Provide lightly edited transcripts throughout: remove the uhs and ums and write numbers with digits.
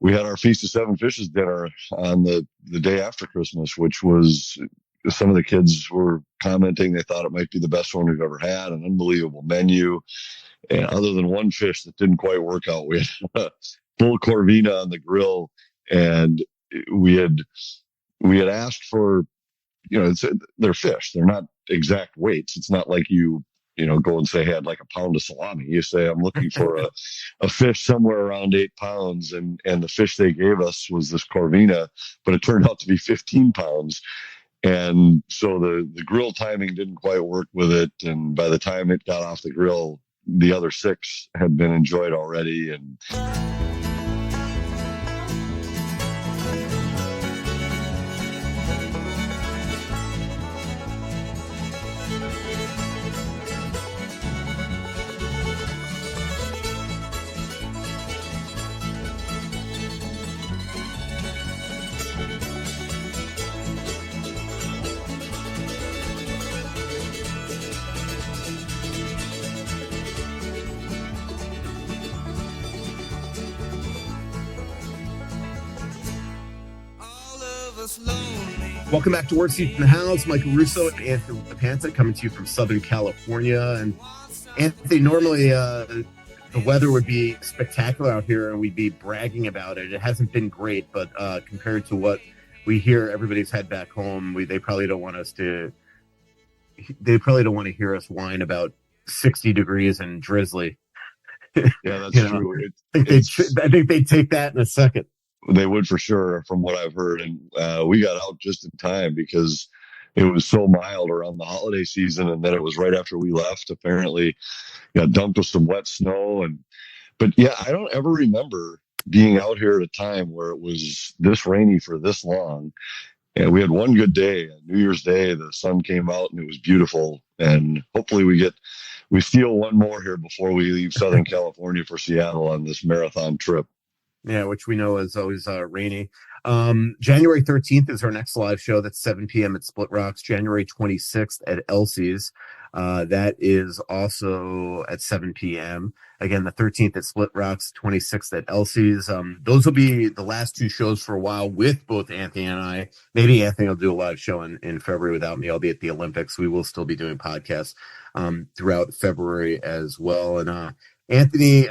we had our Feast of Seven Fishes dinner on the day after Christmas, which was, some of the kids were commenting they thought it might be the best one we've ever had, an unbelievable menu. And other than one fish that didn't quite work out, we had a full corvina on the grill, and we had asked for, they're fish. They're not exact weights. It's not like you go and say, hey, I'd like a pound of salami. You say, I'm looking for a fish somewhere around 8 pounds. And the fish they gave us was this corvina, but it turned out to be 15 pounds. And so the grill timing didn't quite work with it. And by the time it got off the grill, the other 6 had been enjoyed already. And Welcome back to Word Seat in the House. Michael Russo and Anthony LaPanta coming to you from Southern California. And Anthony, normally the weather would be spectacular out here and we'd be bragging about it. It hasn't been great, but compared to what we hear everybody's had back home, they probably don't want to hear us whine about 60 degrees and drizzly. Yeah, that's true. I think they'd take that in a second. They would, for sure, from what I've heard. And we got out just in time because it was so mild around the holiday season. And then it was right after we left. Apparently, got dumped with some wet snow. But yeah, I don't ever remember being out here at a time where it was this rainy for this long. And we had one good day, New Year's Day. The sun came out and it was beautiful. And hopefully we steal one more here before we leave Southern California for Seattle on this marathon trip. Yeah, which we know is always rainy. January 13th is our next live show. That's 7 p.m. at Splitrocks. January 26th at Elsie's. That is also at 7 p.m. Again, the 13th at Splitrocks, 26th at Elsie's. Those will be the last 2 shows for a while with both Anthony and I. Maybe Anthony will do a live show in February without me. I'll be at the Olympics. We will still be doing podcasts throughout February as well. And Anthony,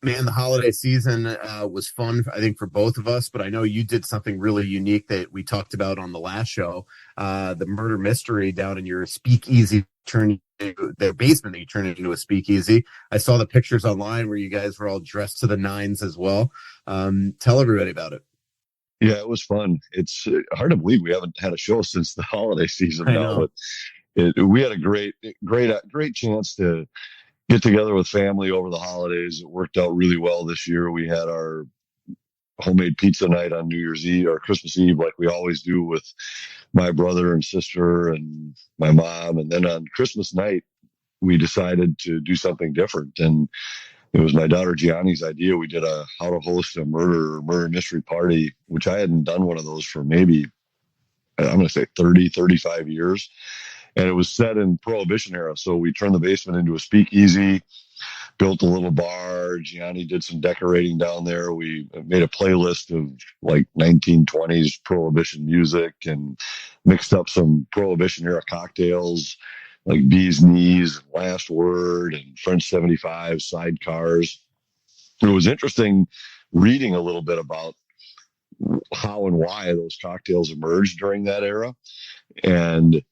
man, the holiday season was fun, I think, for both of us. But I know you did something really unique that we talked about on the last show, the murder mystery down in your speakeasy, their basement that you turned into a speakeasy. I saw the pictures online where you guys were all dressed to the nines as well. Tell everybody about it. Yeah, it was fun. It's hard to believe we haven't had a show since the holiday season now. But we had a great chance to get together with family over the holidays. It worked out really well this year. We had our homemade pizza night on New Year's Eve or Christmas Eve, like we always do with my brother and sister and my mom. And then on Christmas night, we decided to do something different. And it was my daughter Gianni's idea. We did a how to host a murder mystery party, which I hadn't done one of those for maybe, I'm going to say 30, 35 years. And it was set in Prohibition era. So we turned the basement into a speakeasy, built a little bar. Gianni did some decorating down there. We made a playlist of like 1920s Prohibition music and mixed up some Prohibition era cocktails like Bee's Knees, Last Word, and French 75 sidecars. It was interesting reading a little bit about how and why those cocktails emerged during that era. And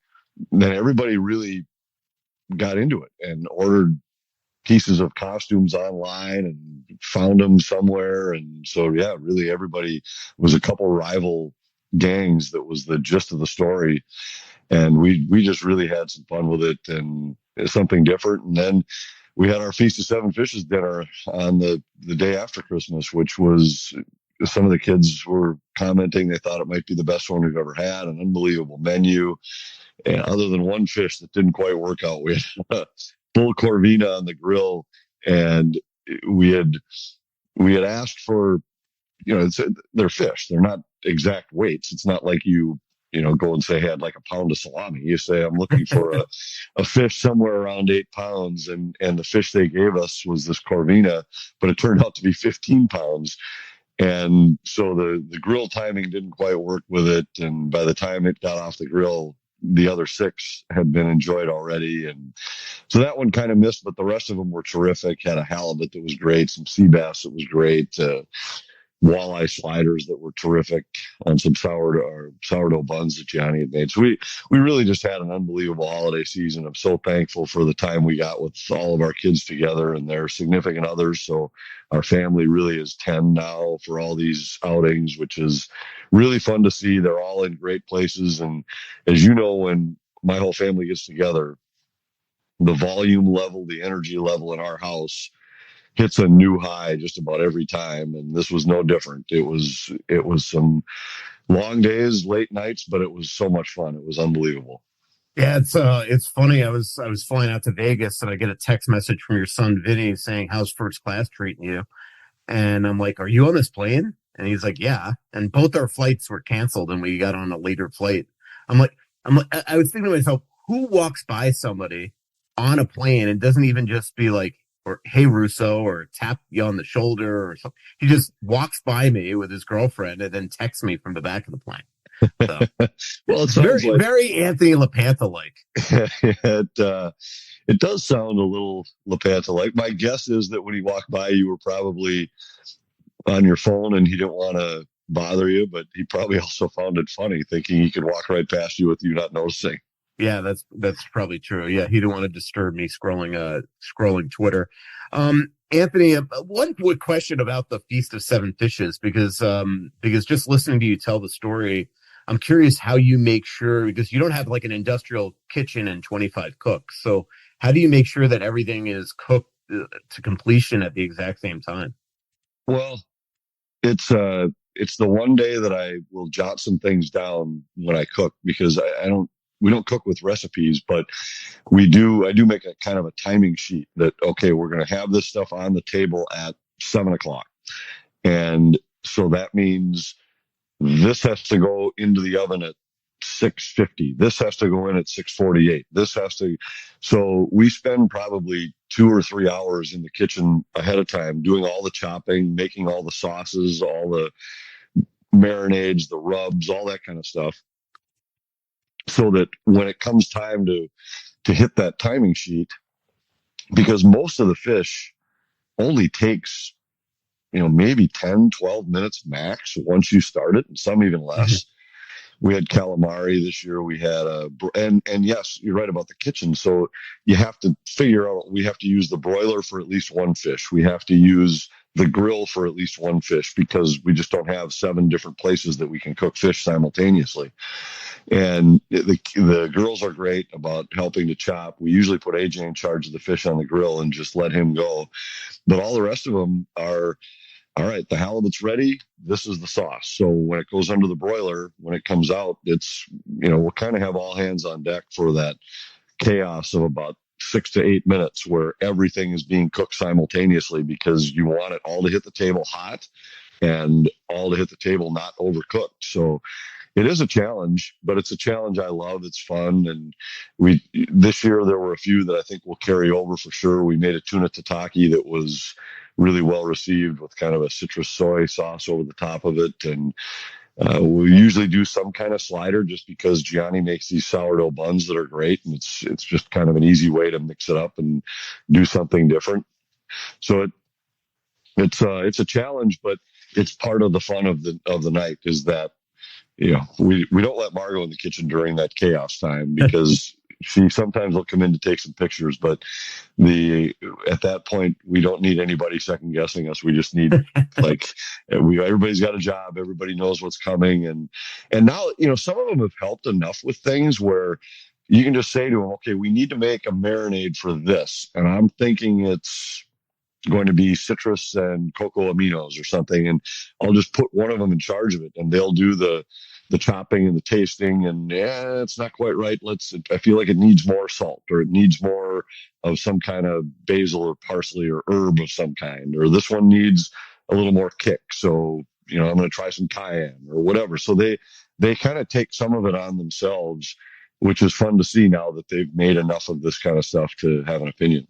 then everybody really got into it and ordered pieces of costumes online and found them somewhere. And so, yeah, really everybody was a couple rival gangs. That was the gist of the story. And we just really had some fun with it and something different. And then we had our Feast of Seven Fishes dinner on the day after Christmas, which was, some of the kids were commenting they thought it might be the best one we've ever had, an unbelievable menu. And other than one fish that didn't quite work out, we had a full corvina on the grill. And we had asked for, they're fish. They're not exact weights. It's not like you go and say, hey, I'd like a pound of salami. You say, I'm looking for a fish somewhere around 8 pounds. And the fish they gave us was this corvina, but it turned out to be 15 pounds. And so the grill timing didn't quite work with it. And by the time it got off the grill, the other 6 had been enjoyed already. And so that one kind of missed, but the rest of them were terrific. Had a halibut that was great, some sea bass that was great, walleye sliders that were terrific, on some sourdough buns that Gianni had made. So we really just had an unbelievable holiday season. I'm so thankful for the time we got with all of our kids together and their significant others. So our family really is 10 now for all these outings, which is really fun to see. They're all in great places. And as you know, when my whole family gets together, the volume level, the energy level in our house hits a new high just about every time. And this was no different. It was some long days, late nights, but it was so much fun. It was unbelievable. Yeah, it's funny. I was flying out to Vegas and I get a text message from your son Vinny saying, "How's first class treating you?" And I'm like, "Are you on this plane?" And he's like, "Yeah." And both our flights were canceled and we got on a later flight. I was thinking to myself, who walks by somebody on a plane and doesn't even just be like, or "Hey Russo," or tap you on the shoulder or something. He just walks by me with his girlfriend and then texts me from the back of the plane. So, well, it's very Anthony LaPanta like. It does sound a little LaPanta like. My guess is that when he walked by, you were probably on your phone and he didn't want to bother you, but he probably also found it funny, thinking he could walk right past you with you not noticing. Yeah, that's probably true. Yeah, he didn't want to disturb me scrolling Twitter. Anthony, one quick question about the Feast of Seven Fishes, because just listening to you tell the story, I'm curious how you make sure, because you don't have like an industrial kitchen and 25 cooks. So how do you make sure that everything is cooked to completion at the exact same time? Well, it's the one day that I will jot some things down when I cook, because we don't cook with recipes, but I do make a kind of a timing sheet that, okay, we're going to have this stuff on the table at 7:00. And so that means this has to go into the oven at 6:50. This has to go in at 6:48. So we spend probably 2 or 3 hours in the kitchen ahead of time, doing all the chopping, making all the sauces, all the marinades, the rubs, all that kind of stuff. So that when it comes time to hit that timing sheet, because most of the fish only takes, maybe 10, 12 minutes max once you start it, and some even less. We had calamari this year. We had and yes, you're right about the kitchen. So you have to figure out, we have to use the broiler for at least one fish. We have to use the grill for at least one fish, because we just don't have 7 different places that we can cook fish simultaneously. And the girls are great about helping to chop. We usually put AJ in charge of the fish on the grill and just let him go. But all the rest of them are, all right, the halibut's ready. This is the sauce. So when it goes under the broiler, when it comes out, it's, we'll kind of have all hands on deck for that chaos of about 6 to 8 minutes where everything is being cooked simultaneously, because you want it all to hit the table hot and all to hit the table not overcooked. So it is a challenge, but it's a challenge I love. It's fun. And this year there were a few that I think will carry over for sure. We made a tuna tataki that was really well received with kind of a citrus soy sauce over the top of it. And we usually do some kind of slider, just because Gianni makes these sourdough buns that are great. And it's just kind of an easy way to mix it up and do something different. So it's a challenge, but it's part of the fun of the night, is that, we don't let Margot in the kitchen during that chaos time, because she sometimes will come in to take some pictures, but at that point we don't need anybody second guessing us. We just need everybody's got a job. Everybody knows what's coming. And now, some of them have helped enough with things where you can just say to them, okay, we need to make a marinade for this. And I'm thinking it's going to be citrus and cocoa aminos or something. And I'll just put one of them in charge of it, and they'll do the chopping and the tasting. And it's not quite right. I feel like it needs more salt, or it needs more of some kind of basil or parsley or herb of some kind, or this one needs a little more kick. So, I'm going to try some cayenne or whatever. So they kind of take some of it on themselves, which is fun to see now that they've made enough of this kind of stuff to have an opinion.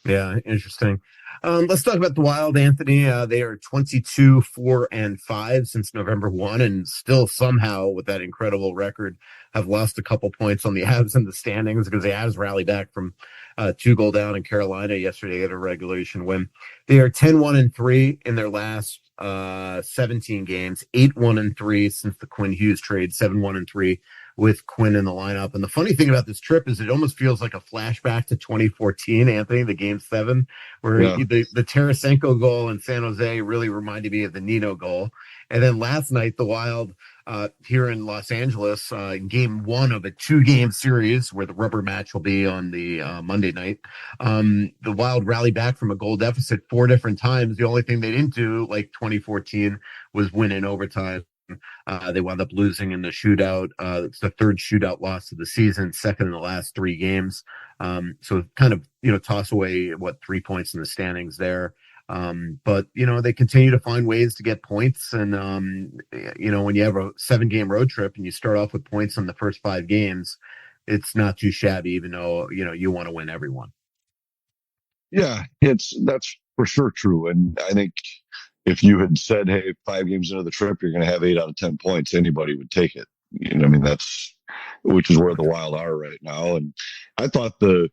Yeah, interesting. Let's talk about the Wild, Anthony. They are 22-4-5 since November 1, and still somehow, with that incredible record, have lost a couple points on the Avs in the standings because the Avs rallied back from 2-goal down in Carolina yesterday at a regulation win. They are 10-1-3 in their last 17 games, 8-1-3 since the Quinn Hughes trade, 7-1-3 with Quinn in the lineup. And the funny thing about this trip is it almost feels like a flashback to 2014, Anthony, the game 7, where the Tarasenko goal in San Jose really reminded me of the Nino goal. And then last night, the Wild here in Los Angeles, game 1 of a 2-game series where the rubber match will be on the Monday night. The Wild rallied back from a goal deficit 4 different times. The only thing they didn't do, like 2014, was win in overtime. They wound up losing in the shootout. It's the 3rd shootout loss of the season, 2nd in the last 3 games. So kind of, toss away 3 points in the standings there. But they continue to find ways to get points. And, when you have a 7-game road trip and you start off with points on the first 5 games, it's not too shabby, even though, you want to win every one. Yeah, that's for sure true. And I think if you had said, hey, 5 games into the trip, you're going to have 8 out of 10 points, anybody would take it. Which is where the Wild are right now. And I thought the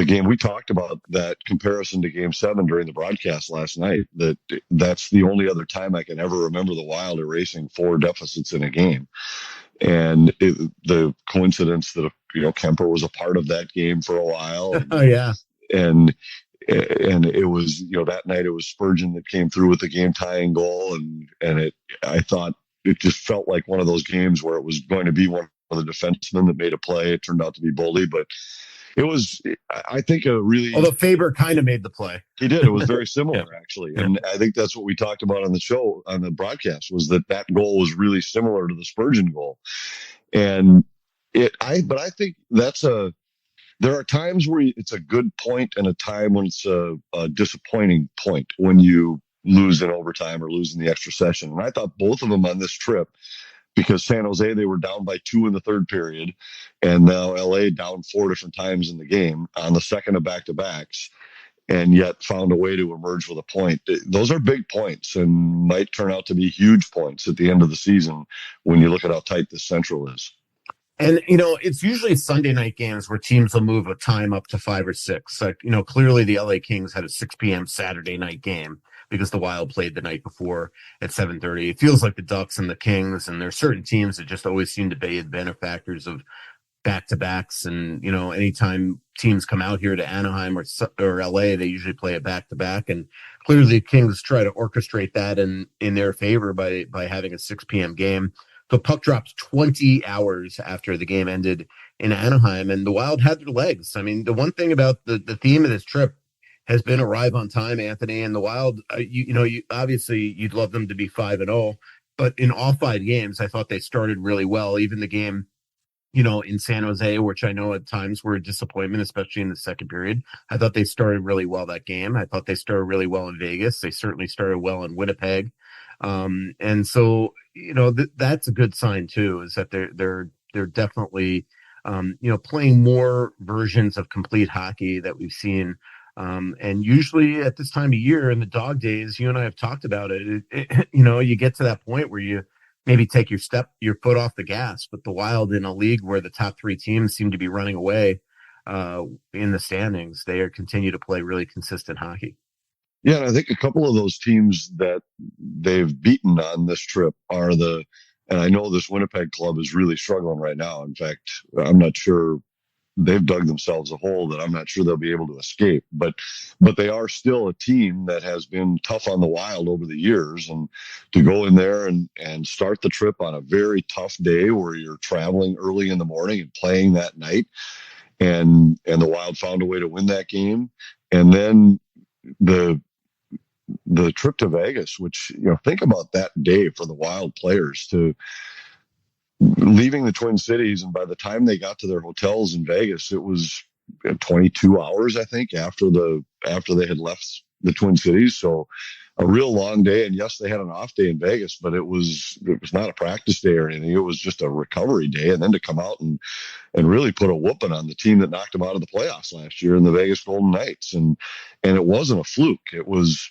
game, we talked about that comparison to game 7 during the broadcast last night, that's the only other time I can ever remember the Wild erasing 4 deficits in a game. And the coincidence that, Kemper was a part of that game for a while. Oh, yeah. And it was, that night it was Spurgeon that came through with the game tying goal. I thought it just felt like one of those games where it was going to be one of the defensemen that made a play. It turned out to be Boldy, but it was, I think, although Faber kind of made the play. He did. It was very similar, actually. Yeah. And I think that's what we talked about on the show, on the broadcast, was that goal was really similar to the Spurgeon goal. But I think there are times where it's a good point and a time when it's a disappointing point when you lose in overtime or lose in the extra session. And I thought both of them on this trip, because San Jose, they were down by 2 in the 3rd period, and now LA down 4 different times in the game on the second of back-to-backs, and yet found a way to emerge with a point. Those are big points and might turn out to be huge points at the end of the season when you look at how tight the Central is. And, it's usually Sunday night games where teams will move a time up to 5 or 6. Like, clearly the LA Kings had a 6 p.m. Saturday night game because the Wild played the night before at 7:30. It feels like the Ducks and the Kings, and there are certain teams that just always seem to be benefactors of back-to-backs. And, anytime teams come out here to Anaheim or LA, they usually play a back-to-back. And clearly the Kings try to orchestrate that in their favor by having a 6 p.m. game. The puck drops 20 hours after the game ended in Anaheim, and the Wild had their legs. I mean, the one thing about the theme of this trip has been arrive on time, Anthony, and the Wild, obviously you'd love them to be 5-0, but in all 5 games, I thought they started really well. Even the game, in San Jose, which I know at times were a disappointment, especially in the second period. I thought they started really well that game. I thought they started really well in Vegas. They certainly started well in Winnipeg. And so, that's a good sign too, is that they're definitely, playing more versions of complete hockey that we've seen. And usually at this time of year in the dog days, you and I have talked about it, you get to that point where you maybe take your foot off the gas, but the Wild, in a league where the top 3 teams seem to be running away, in the standings, they continue to play really consistent hockey. Yeah, and I think a couple of those teams that they've beaten on this trip are and I know this Winnipeg club is really struggling right now. In fact, I'm not sure they've dug themselves a hole that I'm not sure they'll be able to escape. But they are still a team that has been tough on the Wild over the years, and to go in there and start the trip on a very tough day where you're traveling early in the morning and playing that night, and the Wild found a way to win that game, and then the trip to Vegas, which, think about that day for the Wild players, to leaving the Twin Cities. And by the time they got to their hotels in Vegas, it was 22 hours, I think, after they had left the Twin Cities. So a real long day. And yes, they had an off day in Vegas, but it was not a practice day or anything. It was just a recovery day. And then to come out and really put a whooping on the team that knocked them out of the playoffs last year in the Vegas Golden Knights. And it wasn't a fluke. It was,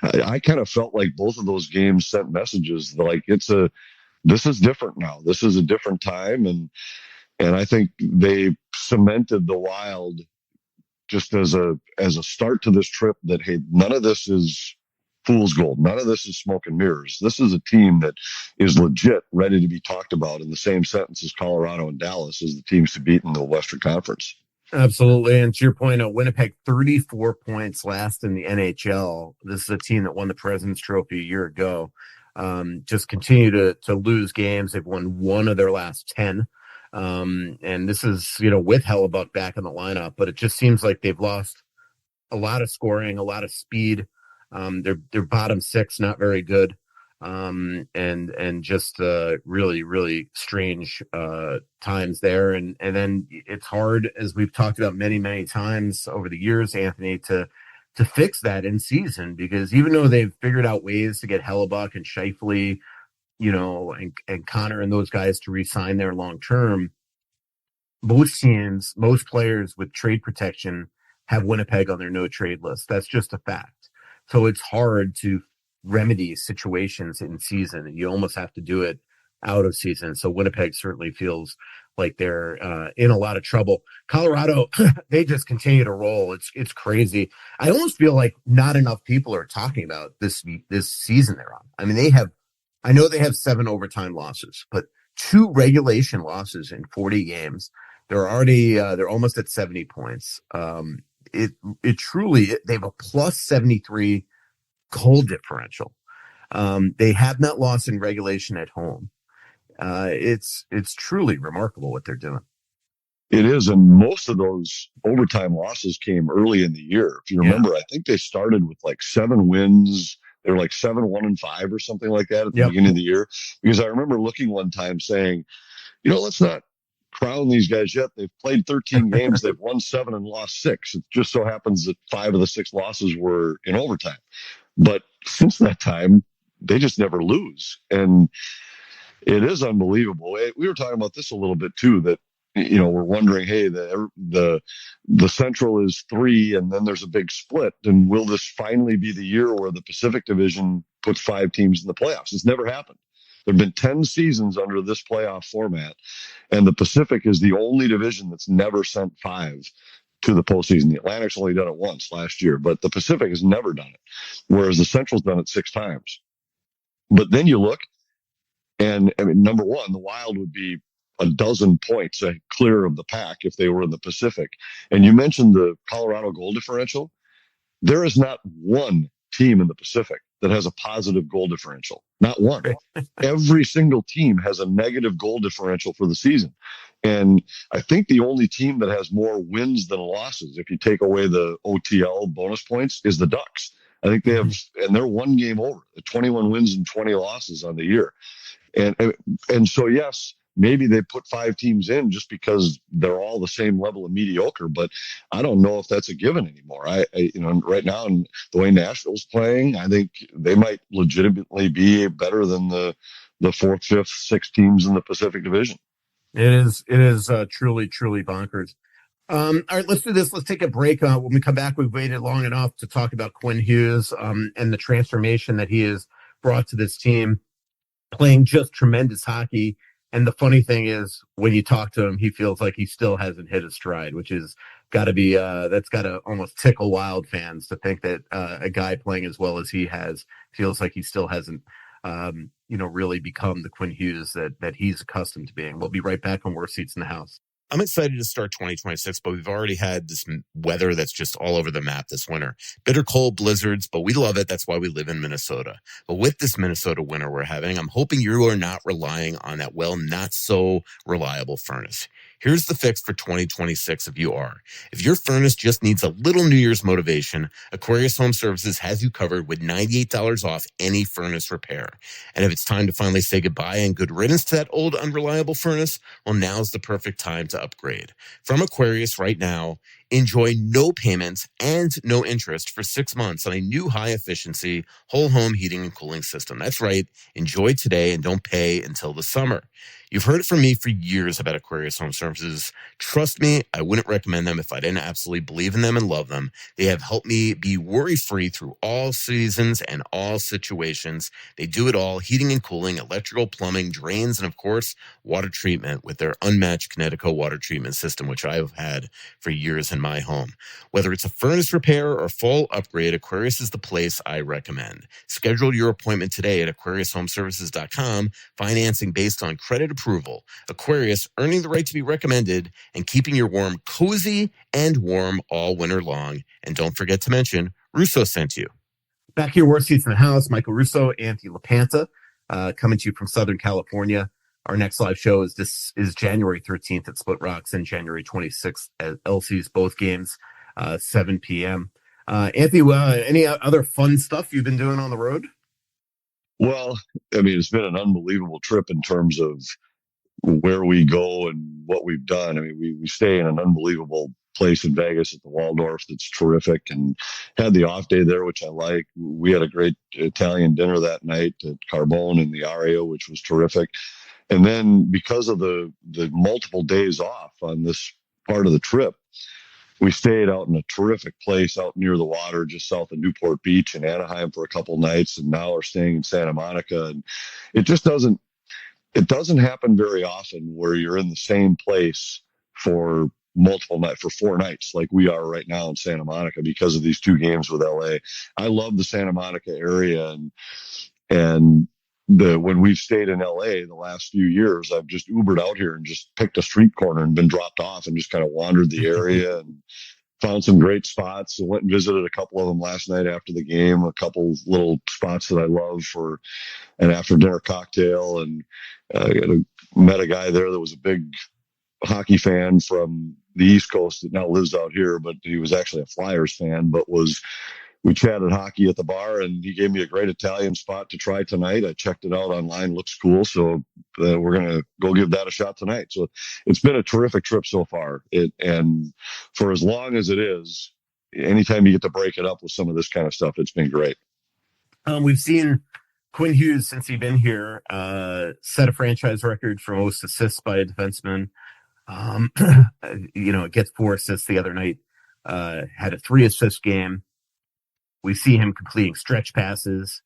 I kind of felt like both of those games sent messages like this is different now. This is a different time. And I think they cemented the Wild just as a start to this trip that, hey, none of this is fool's gold. None of this is smoke and mirrors. This is a team that is legit ready to be talked about in the same sentence as Colorado and Dallas as the teams to beat in the Western Conference. Absolutely. And to your point, Winnipeg, 34 points last in the NHL. This is a team that won the President's Trophy a year ago. Just continue to lose games. They've won one of their last 10. And this is, with Hellebuck back in the lineup, but it just seems like they've lost a lot of scoring, a lot of speed. Their bottom six, not very good. And just really, really strange times there. And then it's hard, as we've talked about many, many times over the years, Anthony, to fix that in season, because even though they've figured out ways to get Hellebuck and Scheifele, and Connor and those guys to re-sign there long term, most teams, most players with trade protection have Winnipeg on their no trade list. That's just a fact. So it's hard to remedy situations in season, and you almost have to do it out of season. So Winnipeg certainly feels like they're in a lot of trouble. Colorado, they just continue to roll. It's crazy. I almost feel like not enough people are talking about this season they're on. I mean, I know they have 7 overtime losses, but 2 regulation losses in 40 games. They're almost at 70 points. It truly, they have a plus 73 goal differential. They have not lost in regulation at home. It's truly remarkable what they're doing. It is, and most of those overtime losses came early in the year. If you remember, I think they started with like 7 wins. They were like 7-1-5 or something like that at the beginning of the year. Because I remember looking one time saying, let's not crown these guys yet. They've played 13 games. They've won 7 and lost 6. It just so happens that 5 of the 6 losses were in overtime. But since that time, they just never lose. And it is unbelievable. We were talking about this a little bit too, that, we're wondering, hey, the Central is 3 and then there's a big split. And will this finally be the year where the Pacific Division puts 5 teams in the playoffs? It's never happened. There have been 10 seasons under this playoff format, and the Pacific is the only division that's never sent 5 to the postseason. The Atlantic's only done it once last year, but the Pacific has never done it, whereas the Central's done it 6 times. But then you look, and I mean, number one, the Wild would be a dozen points clear of the pack if they were in the Pacific. And you mentioned the Colorado goal differential. There is not one team in the Pacific that has a positive goal differential. Not one. Every single team has a negative goal differential for the season. And I think the only team that has more wins than losses, if you take away the OTL bonus points, is the Ducks. I think they have, and they're 1 game over, 21 wins and 20 losses on the year. And so, yes, maybe they put 5 teams in just because they're all the same level of mediocre, but I don't know if that's a given anymore. Right now, in the way Nashville's playing, I think they might legitimately be better than the 4th, 5th, 6th teams in the Pacific Division. It is truly, truly bonkers. All right, let's do this. Let's take a break. When we come back, we've waited long enough to talk about Quinn Hughes and the transformation that he has brought to this team, playing just tremendous hockey. And the funny thing is, when you talk to him, he feels like he still hasn't hit his stride, which is got to be that's got to almost tickle Wild fans to think that a guy playing as well as he has feels like he still hasn't really become the Quinn Hughes that he's accustomed to being. We'll be right back on Worst Seats in the House. I'm excited to start 2026, but we've already had this weather that's just all over the map this winter. Bitter cold blizzards, but we love it. That's why we live in Minnesota. But with this Minnesota winter we're having, I'm hoping you are not relying on that, not so reliable furnace. Here's the fix for 2026 if you are. If your furnace just needs a little New Year's motivation, Aquarius Home Services has you covered with $98 off any furnace repair. And if it's time to finally say goodbye and good riddance to that old unreliable furnace, well, now's the perfect time to upgrade. From Aquarius right now, Enjoy no payments and no interest for 6 months on a new high-efficiency whole home heating and cooling system. That's right. Enjoy today and don't pay until the summer. You've heard it from me for years about Aquarius Home Services. Trust me, I wouldn't recommend them if I didn't absolutely believe in them and love them. They have helped me be worry-free through all seasons and all situations. They do it all: heating and cooling, electrical, plumbing, drains, and of course, water treatment with their unmatched Connecticut water treatment system, which I have had for years in my home. Whether it's a furnace repair or full upgrade, Aquarius is the place I recommend. Schedule your appointment today at AquariusHomeservices.com. Financing based on credit approval. Aquarius, earning the right to be recommended and keeping your warm cozy and warm all winter long. And don't forget to mention Russo sent you. Back here, Worst Seats in the House, Michael Russo, Anthony LaPanta, coming to you from Southern California. Our next live show is January 13th at Splitrocks and January 26th at Elsie's, both games, 7 p.m. Anthony, any other fun stuff you've been doing on the road? Well, I mean, it's been an unbelievable trip in terms of where we go and what we've done. I mean, we stay in an unbelievable place in Vegas at the Waldorf that's terrific, and had the off day there, which I like. We had a great Italian dinner that night at Carbone in the Aria, which was terrific. And then because of the multiple days off on this part of the trip, we stayed out in a terrific place out near the water, just south of Newport Beach in Anaheim for a couple nights, and now we're staying in Santa Monica. And it just doesn't happen very often where you're in the same place for multiple nights, for 4 nights, like we are right now in Santa Monica because of these 2 games with LA. I love the Santa Monica area, and when we've stayed in LA the last few years, I've just Ubered out here and just picked a street corner and been dropped off and just kind of wandered the area and found some great spots. I went and visited a couple of them last night after the game, a couple little spots that I love for an after dinner cocktail, and met a guy there that was a big hockey fan from the East Coast that now lives out here, but he was actually a Flyers fan, we chatted hockey at the bar, and he gave me a great Italian spot to try tonight. I checked it out online. Looks cool. So we're going to go give that a shot tonight. So it's been a terrific trip so far. And for as long as it is, anytime you get to break it up with some of this kind of stuff, it's been great. We've seen Quinn Hughes, since he's been here, set a franchise record for most assists by a defenseman. Gets 4 assists the other night. Had a 3-assist game. We see him completing stretch passes,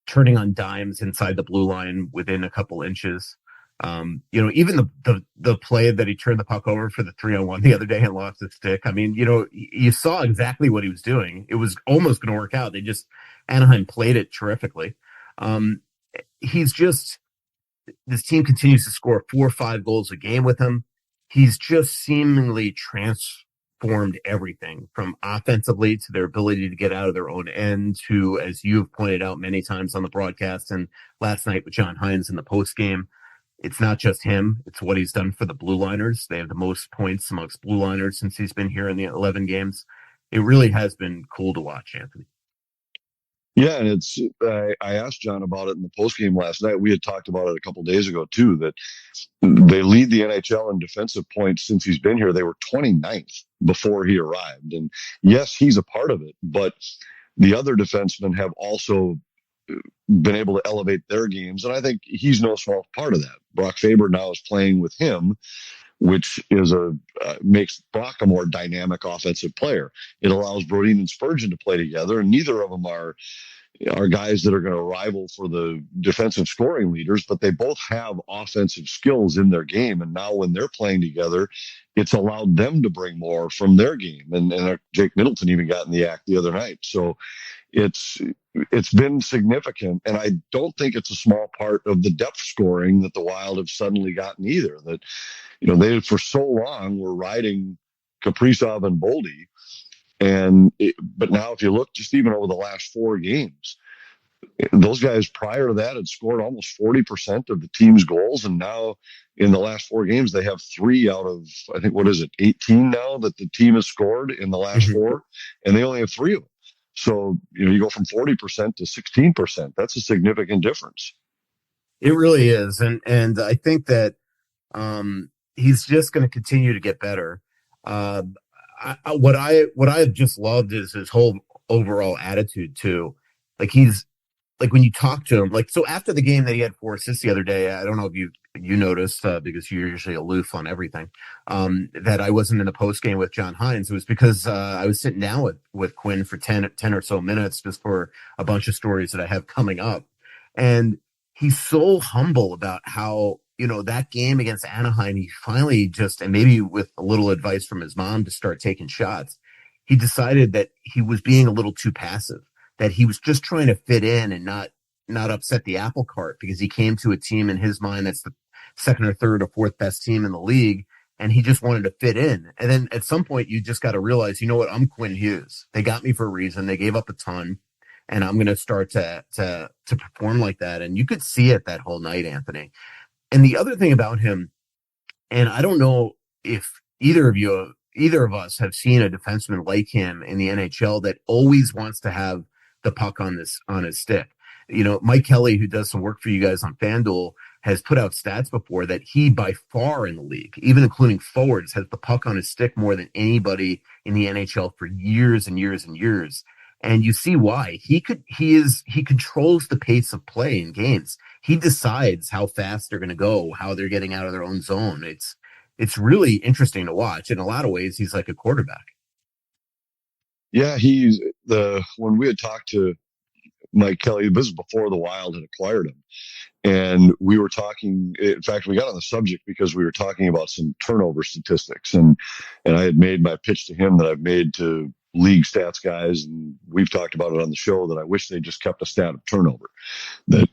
turning on dimes inside the blue line within a couple inches. Even the play that he turned the puck over for the 3-on-1 the other day and lost his stick. I mean, you saw exactly what he was doing. It was almost going to work out. Anaheim played it terrifically. This team continues to score 4 or 5 goals a game with him. He's just seemingly transformed everything from offensively to their ability to get out of their own end to, as you've pointed out many times on the broadcast and last night with John Hines in the post game, it's not just him. It's what he's done for the Blue Liners. They have the most points amongst Blue Liners since he's been here in the 11 games. It really has been cool to watch, Anthony. Yeah, and I asked John about it in the postgame last night. We had talked about it a couple of days ago, too, that they lead the NHL in defensive points since he's been here. They were 29th before he arrived. And yes, he's a part of it, but the other defensemen have also been able to elevate their games. And I think he's no small part of that. Brock Faber now is playing with him, which is makes Brock a more dynamic offensive player. It allows Brodin and Spurgeon to play together, and neither of them are guys that are going to rival for the defensive scoring leaders, but they both have offensive skills in their game. And now when they're playing together, it's allowed them to bring more from their game. And Jake Middleton even got in the act the other night. So it's been significant. And I don't think it's a small part of the depth scoring that the Wild have suddenly gotten either. That, they for so long were riding Kaprizov and Boldy. But now if you look just even over the last 4 games, those guys prior to that had scored almost 40% of the team's goals. And now in the last 4 games, they have 3 out of, I think, 18 now that the team has scored in the last 4, and they only have 3 of them. So, you go from 40% to 16%. That's a significant difference. It really is. And I think that he's just going to continue to get better. what I have just loved is his whole overall attitude too. Like he's like when you talk to him, like so after the game that he had 4 assists the other day, I don't know if you noticed because you're usually aloof on everything. That I wasn't in the post game with John Hines. It was because I was sitting down with Quinn for 10 or so minutes just for a bunch of stories that I have coming up, and he's so humble about how that game against Anaheim, he finally just, and maybe with a little advice from his mom to start taking shots, he decided that he was being a little too passive, that he was just trying to fit in and not upset the apple cart because he came to a team in his mind that's the second or third or fourth best team in the league, and he just wanted to fit in. And then at some point, you just got to realize, you know what, I'm Quinn Hughes. They got me for a reason. They gave up a ton, and I'm going to start to perform like that. And you could see it that whole night, Anthony. And the other thing about him, and I don't know if either of us have seen a defenseman like him in the NHL that always wants to have the puck on his stick. Mike Kelly, who does some work for you guys on FanDuel, has put out stats before that he by far in the league, even including forwards, has the puck on his stick more than anybody in the NHL for years and years and years. And you see why. He controls the pace of play in games. He decides how fast they're going to go, how they're getting out of their own zone. It's really interesting to watch. In a lot of ways, he's like a quarterback. Yeah, when we had talked to Mike Kelly, this is before the Wild had acquired him. And we were talking, in fact, we got on the subject because we were talking about some turnover statistics. And I had made my pitch to him that I've made to league stats guys, and we've talked about it on the show, that I wish they just kept a stat of turnover. That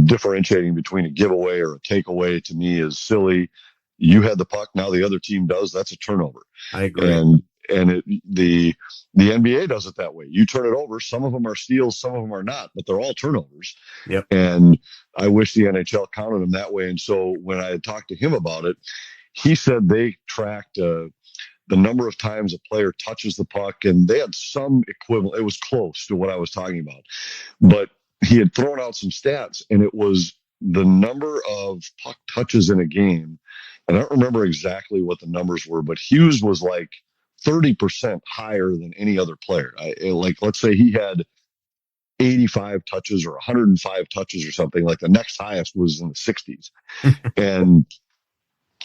differentiating between a giveaway or a takeaway to me is silly. You had the puck, now the other team does. That's a turnover. I agree. And the NBA does it that way. You turn it over. Some of them are steals, some of them are not, but they're all turnovers. Yep. And I wish the NHL counted them that way. And so when I had talked to him about it, he said they tracked the number of times a player touches the puck, and they had some equivalent. It was close to what I was talking about, but he had thrown out some stats, and it was the number of puck touches in a game. And I don't remember exactly what the numbers were, but Hughes was like 30% higher than any other player. Let's say he had 85 touches or 105 touches or something. Like the next highest was in the 60s. And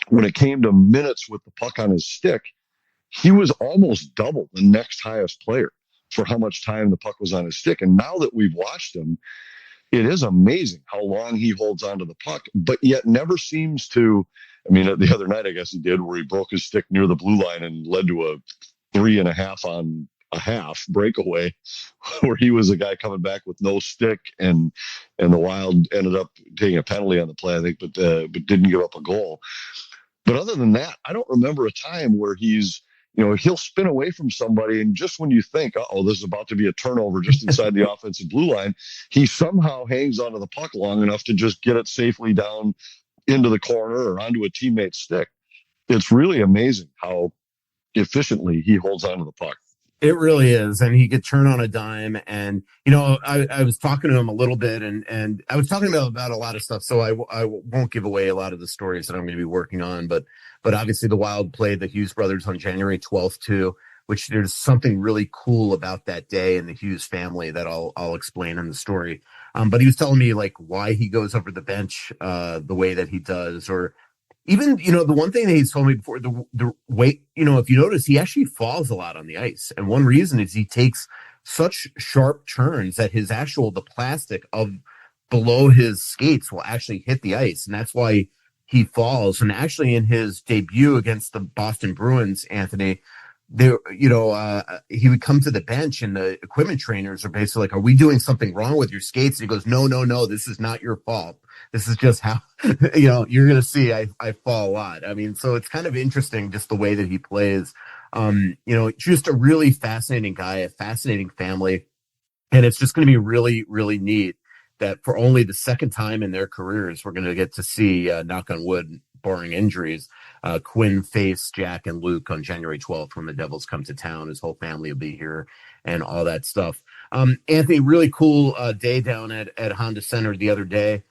when it came to minutes with the puck on his stick, he was almost double the next highest player for how much time the puck was on his stick. And now that we've watched him, it is amazing how long he holds onto the puck, but yet never seems to. I mean, the other night, I guess he did, where he broke his stick near the blue line and led to a 3.5 on a half breakaway, where he was a guy coming back with no stick, and the Wild ended up taking a penalty on the play, I think, but didn't give up a goal. But other than that, I don't remember a time where he'll spin away from somebody, and just when you think, this is about to be a turnover just inside the offensive blue line, he somehow hangs onto the puck long enough to just get it safely down into the corner or onto a teammate's stick. It's really amazing how efficiently he holds onto the puck. It really is. And he could turn on a dime. And, I was talking to him a little bit, and I was talking about a lot of stuff. So I won't give away a lot of the stories that I'm going to be working on. But obviously the Wild played the Hughes brothers on January 12th too, which there's something really cool about that day and the Hughes family that I'll explain in the story. But he was telling me like why he goes over the bench the way that he does, or even, the one thing that he's told me before, the way, if you notice, he actually falls a lot on the ice. And one reason is he takes such sharp turns that the plastic of below his skates will actually hit the ice. And that's why he falls. And actually in his debut against the Boston Bruins, Anthony, he would come to the bench and the equipment trainers are basically like, are we doing something wrong with your skates? And he goes, no, this is not your fault. This is just how, you're going to see I fall a lot. I mean, so it's kind of interesting just the way that he plays. Just a really fascinating guy, a fascinating family. And it's just going to be really, really neat that for only the second time in their careers, we're going to get to see, knock on wood, barring injuries, Quinn face Jack and Luke on January 12th when the Devils come to town. His whole family will be here and all that stuff. Anthony, really cool day down at Honda Center the other day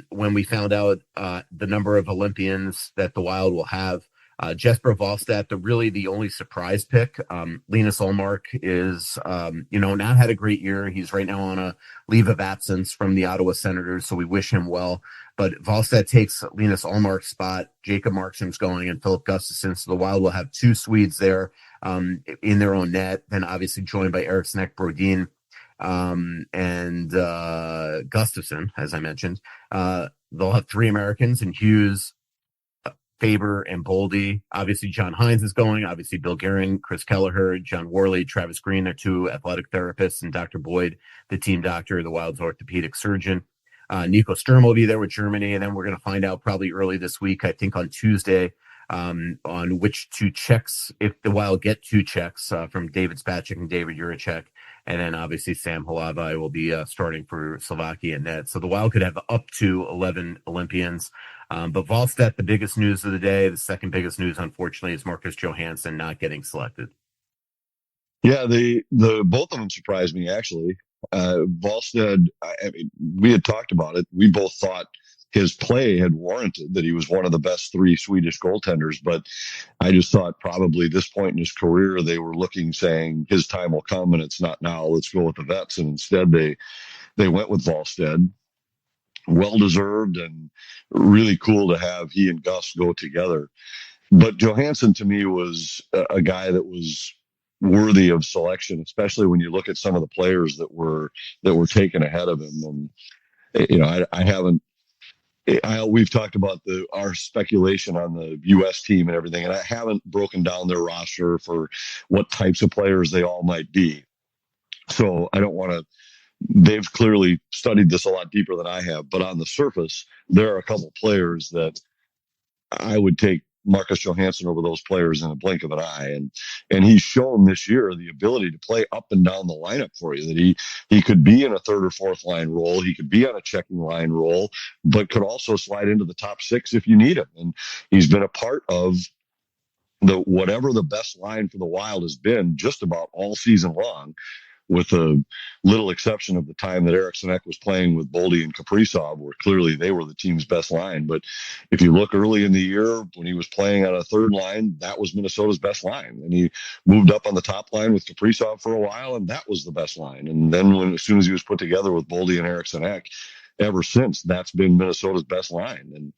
when we found out the number of Olympians that the Wild will have. Jesper Wallstedt, the only surprise pick. Linus Ullmark is, not had a great year. He's right now on a leave of absence from the Ottawa Senators, so we wish him well. But Wallstedt takes Linus Ullmark's spot. Jacob Markstrom's going, and Philip Gustafsson. So the Wild will have two Swedes there in their own net. Then obviously joined by Eriksson Ek, Brodin, and Gustafsson, as I mentioned. They'll have three Americans in Hughes, Faber, and Boldy. Obviously, John Hines is going. Obviously, Bill Guerin, Chris Kelleher, John Worley, Travis Green, they're two athletic therapists, and Dr. Boyd, the team doctor, the Wild's orthopedic surgeon. Nico Sturm will be there with Germany, and then we're going to find out probably early this week, I think on Tuesday, on which two checks, if the Wild get two checks from David Spacek and David Juracek. And then obviously Sam Halavai will be starting for Slovakia net. So the Wild could have up to 11 Olympians. But Wallstedt, the biggest news of the day. The second biggest news, unfortunately, is Marcus Johansson not getting selected. Yeah, the both of them surprised me, actually. Wallstedt, I mean, we had talked about it. We both thought his play had warranted that he was one of the best three Swedish goaltenders, but I just thought probably this point in his career, they were looking, saying his time will come and it's not now. Let's go with the vets. And instead they went with Wallstedt. Well-deserved and really cool to have he and Gus go together. But Johansson to me was a guy that was worthy of selection, especially when you look at some of the players that were taken ahead of him. And, we've talked about our speculation on the U.S. team and everything, and I haven't broken down their roster for what types of players they all might be. So I don't want to. They've clearly studied this a lot deeper than I have, but on the surface, there are a couple players that I would take Marcus Johansson over those players in a blink of an eye. And he's shown this year the ability to play up and down the lineup for you, that he could be in a third or fourth line role. He could be on a checking line role, but could also slide into the top six if you need him. And he's been a part of whatever the best line for the Wild has been just about all season long, with a little exception of the time that Eriksson Ek was playing with Boldy and Kaprizov, where clearly they were the team's best line. But if you look early in the year when he was playing on a third line, that was Minnesota's best line. And he moved up on the top line with Kaprizov for a while, and that was the best line. And then as soon as he was put together with Boldy and Eriksson Ek, ever since, that's been Minnesota's best line. And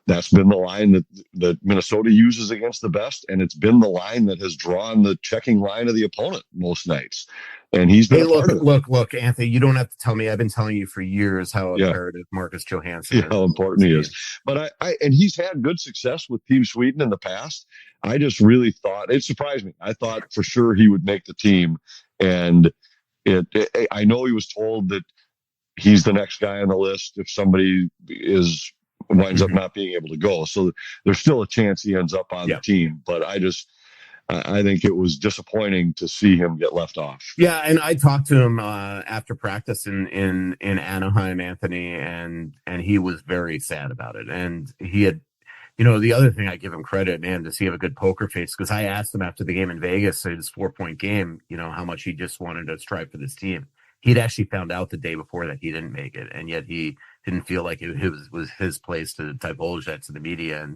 that's been the line that Minnesota uses against the best, and it's been the line that has drawn the checking line of the opponent most nights. And he's been look, Anthony, you don't have to tell me. I've been telling you for years how imperative Marcus Johansson is. How important he is. But and he's had good success with Team Sweden in the past. I just really thought, it surprised me. I thought for sure he would make the team. And I know he was told that he's the next guy on the list if somebody winds up not being able to go. So there's still a chance he ends up on the team. But I think it was disappointing to see him get left off. Yeah, and I talked to him after practice in Anaheim, Anthony, and he was very sad about it. And he had, the other thing I give him credit, man, does he have a good poker face? Because I asked him after the game in Vegas, his 4-point game, how much he just wanted to strive for this team. He'd actually found out the day before that he didn't make it, and yet he didn't feel like it was his place to divulge that to the media.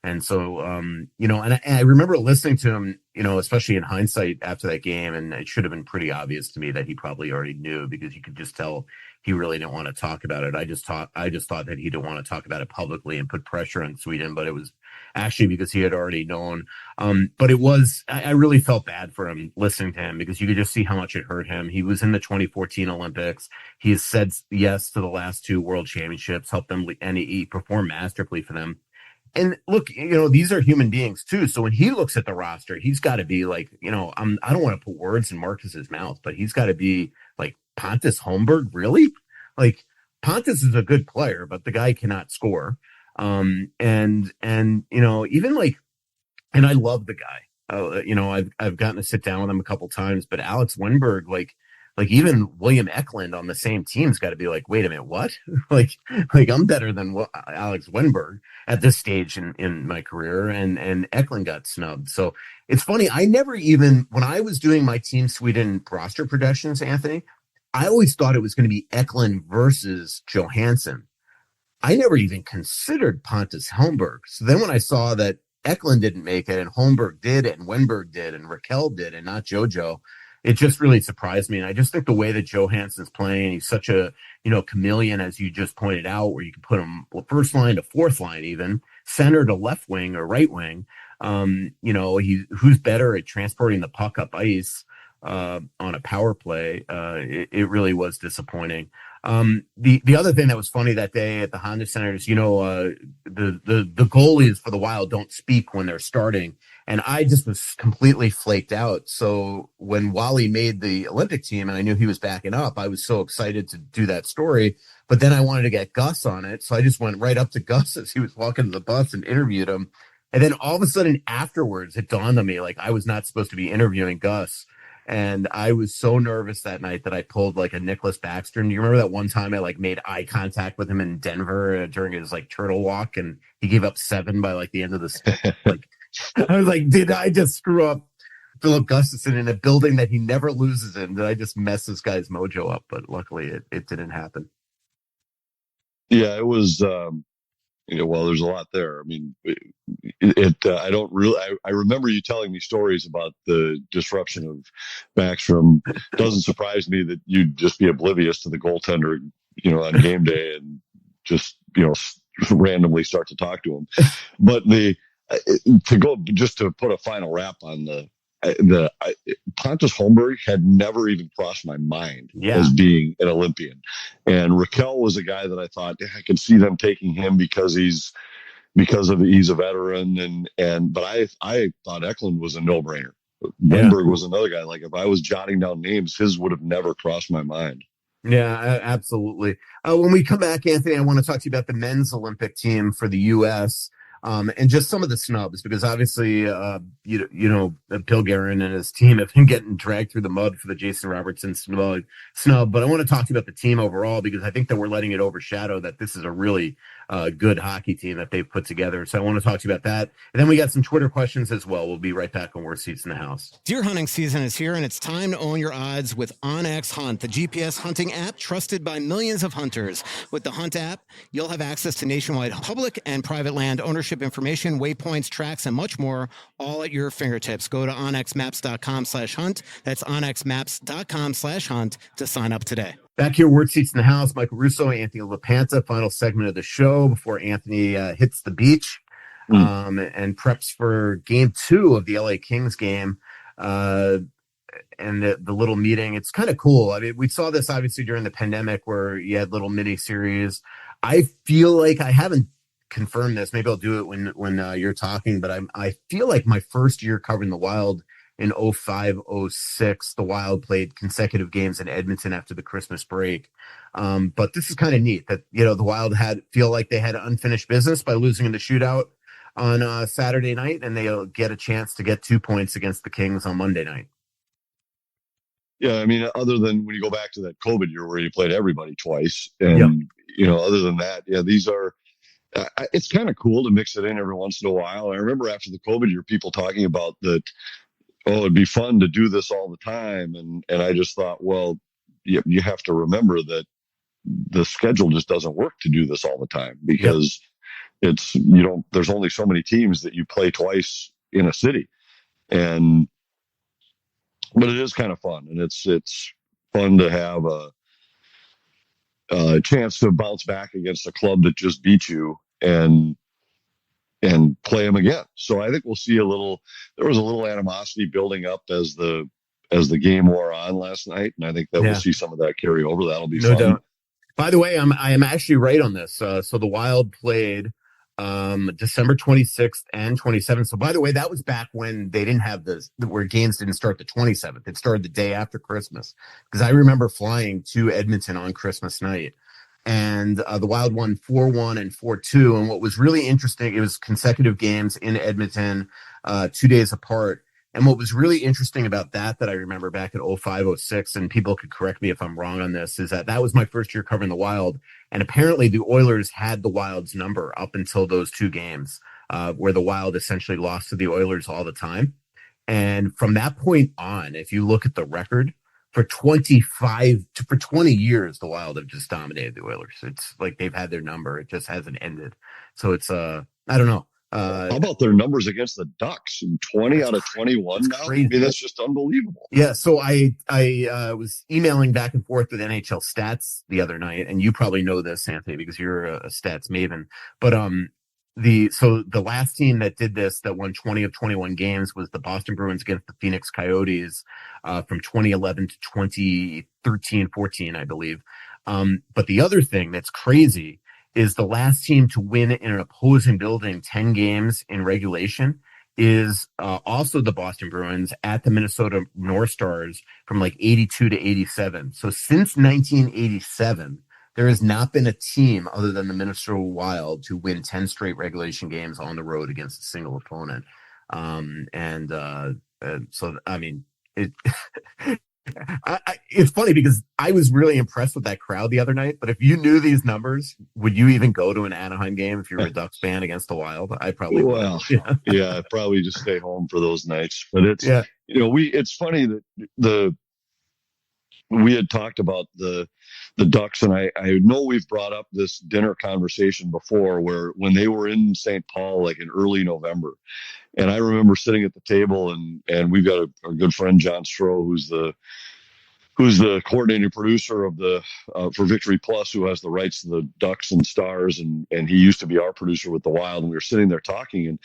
And so, and I remember listening to him, especially in hindsight after that game, and it should have been pretty obvious to me that he probably already knew, because you could just tell he really didn't want to talk about it. I just thought that he didn't want to talk about it publicly and put pressure on Sweden, but it was actually because he had already known. But I really felt bad for him listening to him, because you could just see how much it hurt him. He was in the 2014 Olympics. He has said yes to the last two World Championships, helped them, and he performed masterfully for them. And look, these are human beings too. So when he looks at the roster, he's got to be like, I don't want to put words in Marcus's mouth, but he's got to be like, Pontus Holmberg, really? Like, Pontus is a good player, but the guy cannot score. And even like, and I love the guy. I've gotten to sit down with him a couple times, but Alex Wenberg, like even William Eklund on the same team's got to be like, wait a minute, what? like I'm better than Alex Wenberg at this stage in my career, and Eklund got snubbed. So it's funny. I never even, when I was doing my Team Sweden roster projections, Anthony, I always thought it was going to be Eklund versus Johansson. I never even considered Pontus Holmberg. So then when I saw that Eklund didn't make it, and Holmberg did, and Wenberg did, and Raquel did, and not JoJo. It just really surprised me. And I just think the way that Johansson's playing, he's such a, chameleon, as you just pointed out, where you can put him first line to fourth line, even center to left wing or right wing. Who's better at transporting the puck up ice on a power play? It really was disappointing. The other thing that was funny that day at the Honda Center is, the goalies for the Wild don't speak when they're starting. And I just was completely flaked out. So when Wally made the Olympic team and I knew he was backing up, I was so excited to do that story. But then I wanted to get Gus on it. So I just went right up to Gus as he was walking to the bus and interviewed him. And then all of a sudden afterwards, it dawned on me, like, I was not supposed to be interviewing Gus. And I was so nervous that night that I pulled like a Nicholas Baxter. And do you remember that one time I made eye contact with him in Denver during his turtle walk, and he gave up 7 by the end of the I was like, did I just screw up Philip Gustafson in a building that he never loses in? Did I just mess this guy's mojo up? But luckily it didn't happen. Yeah, it was, well, there's a lot there. I mean, I remember you telling me stories about the disruption of Backstrom. Doesn't surprise me that you'd just be oblivious to the goaltender, on game day and just, randomly start to talk to him. But to put a final wrap on Pontus Holmberg had never even crossed my mind as being an Olympian. And Raquel was a guy that I thought I could see them taking him because he's a veteran. But I thought Eklund was a no-brainer. Wenberg was another guy. Like, if I was jotting down names, his would have never crossed my mind. Yeah, absolutely. When we come back, Anthony, I want to talk to you about the men's Olympic team for the U.S., and just some of the snubs, because obviously, Bill Guerin and his team have been getting dragged through the mud for the Jason Robertson snub. But I want to talk to you about the team overall, because I think that we're letting it overshadow that this is a really good hockey team that they've put together. So I want to talk to you about that. And then we got some Twitter questions as well. We'll be right back on Worst Seats in the House. Deer hunting season is here, and it's time to own your odds with OnX Hunt, the GPS hunting app trusted by millions of hunters. With the Hunt app, you'll have access to nationwide public and private land ownership information, waypoints, tracks, and much more, all at your fingertips. Go to onxmaps.com/hunt. That's onxmaps.com/hunt to sign up today. Back here, Word Seats in the House, Michael Russo, Anthony LaPanta, final segment of the show before Anthony hits the beach and preps for game 2 of the LA Kings game. And the little meeting, it's kind of cool. I mean, we saw this obviously during the pandemic where you had little mini series. I feel like, I haven't confirmed this, maybe I'll do it when you're talking, but I feel like my first year covering the Wild in 05-06, the Wild played consecutive games in Edmonton after the Christmas break. But this is kind of neat that, the Wild feel like they had unfinished business by losing in the shootout on Saturday night, and they'll get a chance to get 2 points against the Kings on Monday night. Yeah, I mean, other than when you go back to that COVID year where you played everybody twice, and other than that, these are. It's kind of cool to mix it in every once in a while. I remember after the COVID year, people talking about that. Oh, it'd be fun to do this all the time, and I just thought, well, you have to remember that the schedule just doesn't work to do this all the time, because there's only so many teams that you play twice in a city, but it is kind of fun, and it's fun to have a chance to bounce back against a club that just beat you and play them again. So I think we'll see there was a little animosity building up as the game wore on last night. And I think that we'll see some of that carry over. That'll be fun. Doubt. By the way, I am actually right on this. So the Wild played December 26th and 27th. So by the way, that was back when they didn't have where games didn't start the 27th. It started the day after Christmas, because I remember flying to Edmonton on Christmas night. And the Wild won 4-1 and 4-2. And what was really interesting, it was consecutive games in Edmonton, 2 days apart. And what was really interesting about that I remember back in 05-06, and people could correct me if I'm wrong on this, is that was my first year covering the Wild. And apparently the Oilers had the Wild's number up until those 2 games, where the Wild essentially lost to the Oilers all the time. And from that point on, if you look at the record, for 20 years, the Wild have just dominated the Oilers. It's like they've had their number. It just hasn't ended. So it's, I don't know. How about their numbers against the Ducks? 20 out of 21 now? Crazy. I mean, that's just unbelievable. Yeah, so I was emailing back and forth with NHL Stats the other night, and you probably know this, Anthony, because you're a stats maven. But the last team that did this, that won 20 of 21 games, was the Boston Bruins against the Phoenix Coyotes from 2011 to 2013-14, I believe. But the other thing that's crazy is the last team to win in an opposing building 10 games in regulation is also the Boston Bruins at the Minnesota North Stars from like 82 to 87. So since 1987, there has not been a team other than the Minnesota Wild to win 10 straight regulation games on the road against a single opponent. So, I mean, it's funny because I was really impressed with that crowd the other night. But if you knew these numbers, would you even go to an Anaheim game if you were a Ducks fan against the Wild? I probably would. Well, yeah, I'd probably just stay home for those nights. But it's it's funny that we had talked about the Ducks, and I know we've brought up this dinner conversation before, where when they were in St. Paul, like in early November, and I remember sitting at the table, and we've got a good friend, John Stroh, who's the coordinating producer of for Victory Plus, who has the rights to the Ducks and Stars, and he used to be our producer with the Wild. And we were sitting there talking, and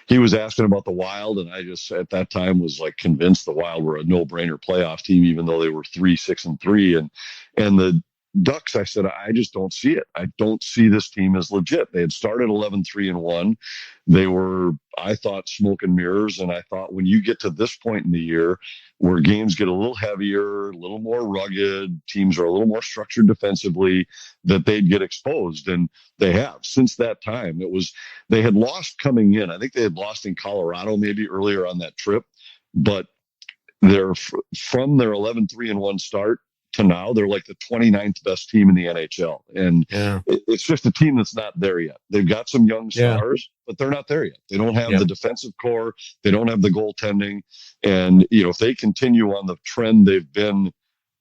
he was asking about the Wild, and I just at that time was like convinced the Wild were a no-brainer playoff team, even though they were 3-6-3, and the Ducks, I said, I just don't see it. I don't see this team as legit. They had started 11-3-1. They were, I thought, smoke and mirrors. And I thought when you get to this point in the year where games get a little heavier, a little more rugged, teams are a little more structured defensively, that they'd get exposed. And they have. Since that time, they had lost coming in. I think they had lost in Colorado maybe earlier on that trip. But they're from their 11-3-1 start to now, they're like the 29th best team in the NHL. And it's just a team that's not there yet. They've got some young stars, but they're not there yet. They don't have the defensive core. They don't have the goaltending. And, if they continue on the trend they've been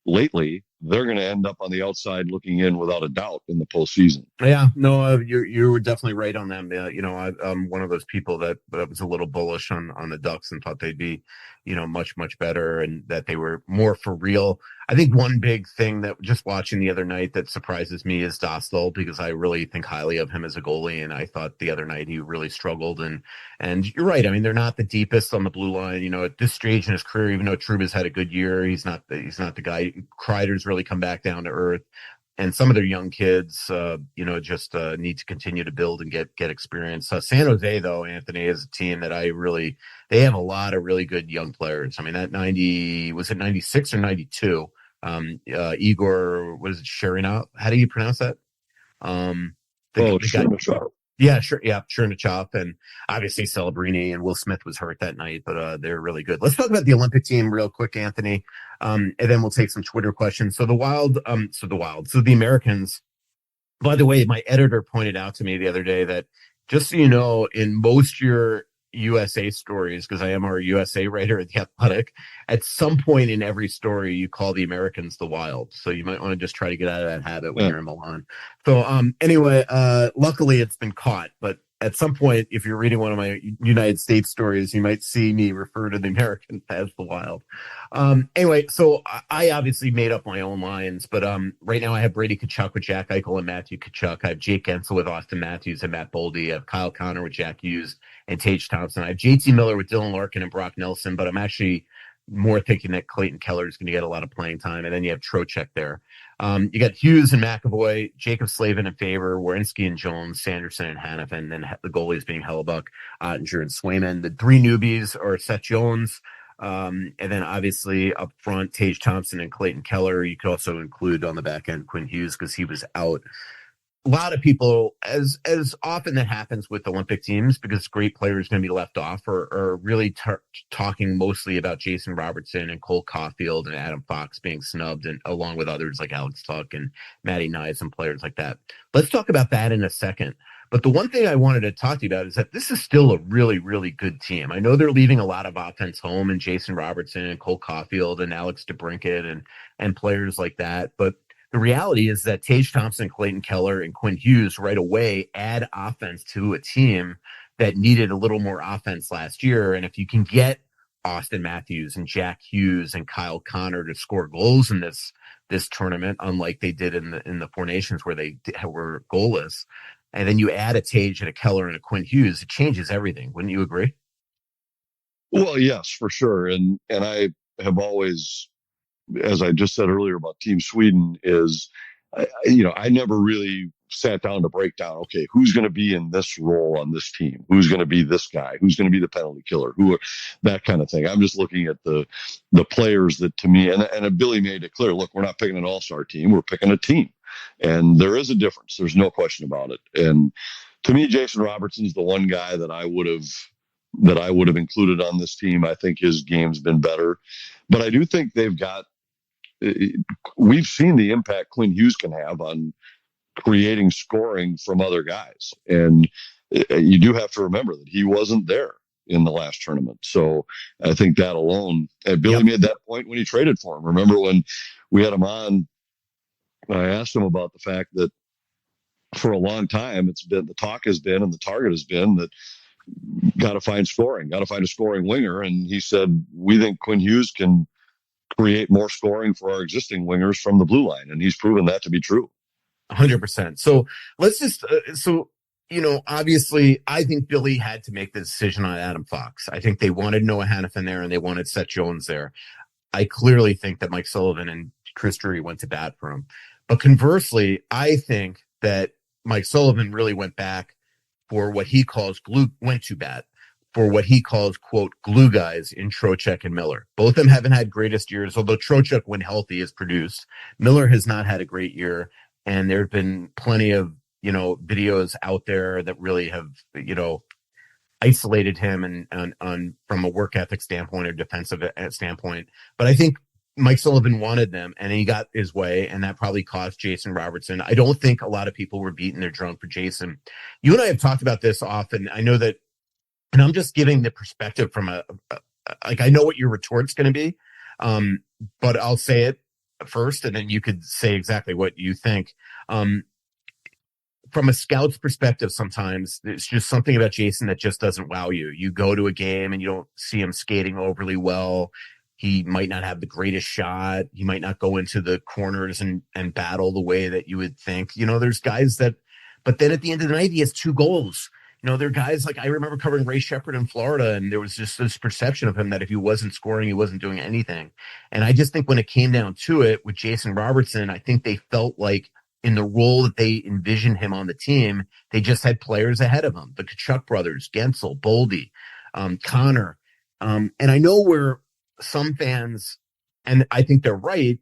lately, they're going to end up on the outside looking in without a doubt in the postseason. Yeah, no, you were definitely right on them. I'm one of those people that was a little bullish on the Ducks and thought they'd be, much, much better, and that they were more for real. I think one big thing that just watching the other night that surprises me is Dostal, because I really think highly of him as a goalie, and I thought the other night he really struggled. And you're right. I mean, they're not the deepest on the blue line. At this stage in his career, even though Trouba's had a good year, he's not the guy. Kreider's really come back down to earth. And some of their young kids, just need to continue to build and get experience. San Jose, though, Anthony, is a team that they have a lot of really good young players. I mean, that 96 or 92? Igor, what is it, Sharinov? How do you pronounce that? Sharinov. Yeah, sure. Yeah, Chernichov, and obviously Celebrini and Will Smith was hurt that night, but they're really good. Let's talk about the Olympic team real quick, Anthony, and then we'll take some Twitter questions. So the Americans. By the way, my editor pointed out to me the other day that, just so you know, in most your USA stories, because I am our USA writer at The Athletic, at some point in every story you call the Americans the Wild. So you might want to just try to get out of that habit when you're in Milan. So anyway, luckily it's been caught, but at some point, if you're reading one of my United States stories, you might see me refer to the Americans as the Wild. Anyway, so I obviously made up my own lines, but right now I have Brady Tkachuk with Jack Eichel and Matthew Tkachuk. I have Jake Gensel with Austin Matthews and Matt Boldy. I have Kyle Connor with Jack Hughes and Tage Thompson. I have JT Miller with Dylan Larkin and Brock Nelson, but I'm actually more thinking that Clayton Keller is going to get a lot of playing time. And then you have Trocheck there. You got Hughes and McAvoy, Jacob Slavin and Favor, Werenski and Jones, Sanderson and Hanifin, and then the goalies being Hellebuck, Ottinger, and Swayman. The three newbies are Seth Jones, and then obviously up front, Tage Thompson and Clayton Keller. You could also include on the back end Quinn Hughes because he was out. A lot of people, as often that happens with Olympic teams, because great players going to be left off, are really talking mostly about Jason Robertson and Cole Caulfield and Adam Fox being snubbed, and along with others like Alex Tuck and Matty Nyes and players like that. Let's talk about that in a second. But the one thing I wanted to talk to you about is that this is still a really, really good team. I know they're leaving a lot of offense home, and Jason Robertson and Cole Caulfield and Alex DeBrincat and players like that, but the reality is that Tage Thompson, Clayton Keller, and Quinn Hughes right away add offense to a team that needed a little more offense last year. And if you can get Austin Matthews and Jack Hughes and Kyle Connor to score goals in this tournament, unlike they did in the Four Nations where they were goalless, and then you add a Tage and a Keller and a Quinn Hughes, it changes everything. Wouldn't you agree? Well, yes, for sure. And I have always, as I just said earlier about Team Sweden, I never really sat down to break down, okay, who's going to be in this role on this team? Who's going to be this guy? Who's going to be the penalty killer? That kind of thing. I'm just looking at the players that, to me, and Billy made it clear, look, we're not picking an all-star team. We're picking a team. And there is a difference. There's no question about it. And to me, Jason Robertson is the one guy that I would have included on this team. I think his game's been better. But I do think we've seen the impact Quinn Hughes can have on creating scoring from other guys. And you do have to remember that he wasn't there in the last tournament. So I think that alone, and Billy made that point when he traded for him. Remember when we had him on, I asked him about the fact that for a long time, the talk has been, and the target has been that got to find a scoring winger. And he said, we think Quinn Hughes can create more scoring for our existing wingers from the blue line. And he's proven that to be true. 100%. So let's just, obviously I think Billy had to make the decision on Adam Fox. I think they wanted Noah Hannafin there and they wanted Seth Jones there. I clearly think that Mike Sullivan and Chris Drury went to bat for him. But conversely, I think that Mike Sullivan really went back for what he calls went to bat for what he calls, quote, glue guys in Trocheck and Miller. Both of them haven't had greatest years, although Trocheck, when healthy, has produced. Miller has not had a great year. And there have been plenty of, videos out there that really have, isolated him and from a work ethic standpoint or defensive standpoint. But I think Mike Sullivan wanted them and he got his way, and that probably cost Jason Robertson. I don't think a lot of people were beating their drum for Jason. You and I have talked about this often. I know that, and I'm just giving the perspective from I know what your retort's going to be, but I'll say it first, and then you could say exactly what you think. From a scout's perspective, sometimes there's just something about Jason that just doesn't wow you. You go to a game and you don't see him skating overly well. He might not have the greatest shot. He might not go into the corners and battle the way that you would think. There's guys that, but then at the end of the night, he has 2 goals. There are guys like, I remember covering Ray Shepard in Florida, and there was just this perception of him that if he wasn't scoring, he wasn't doing anything. And I just think when it came down to it with Jason Robertson, I think they felt like in the role that they envisioned him on the team, they just had players ahead of him. The Kachuk brothers, Gensel, Boldy, Connor. And I know where some fans, and I think they're right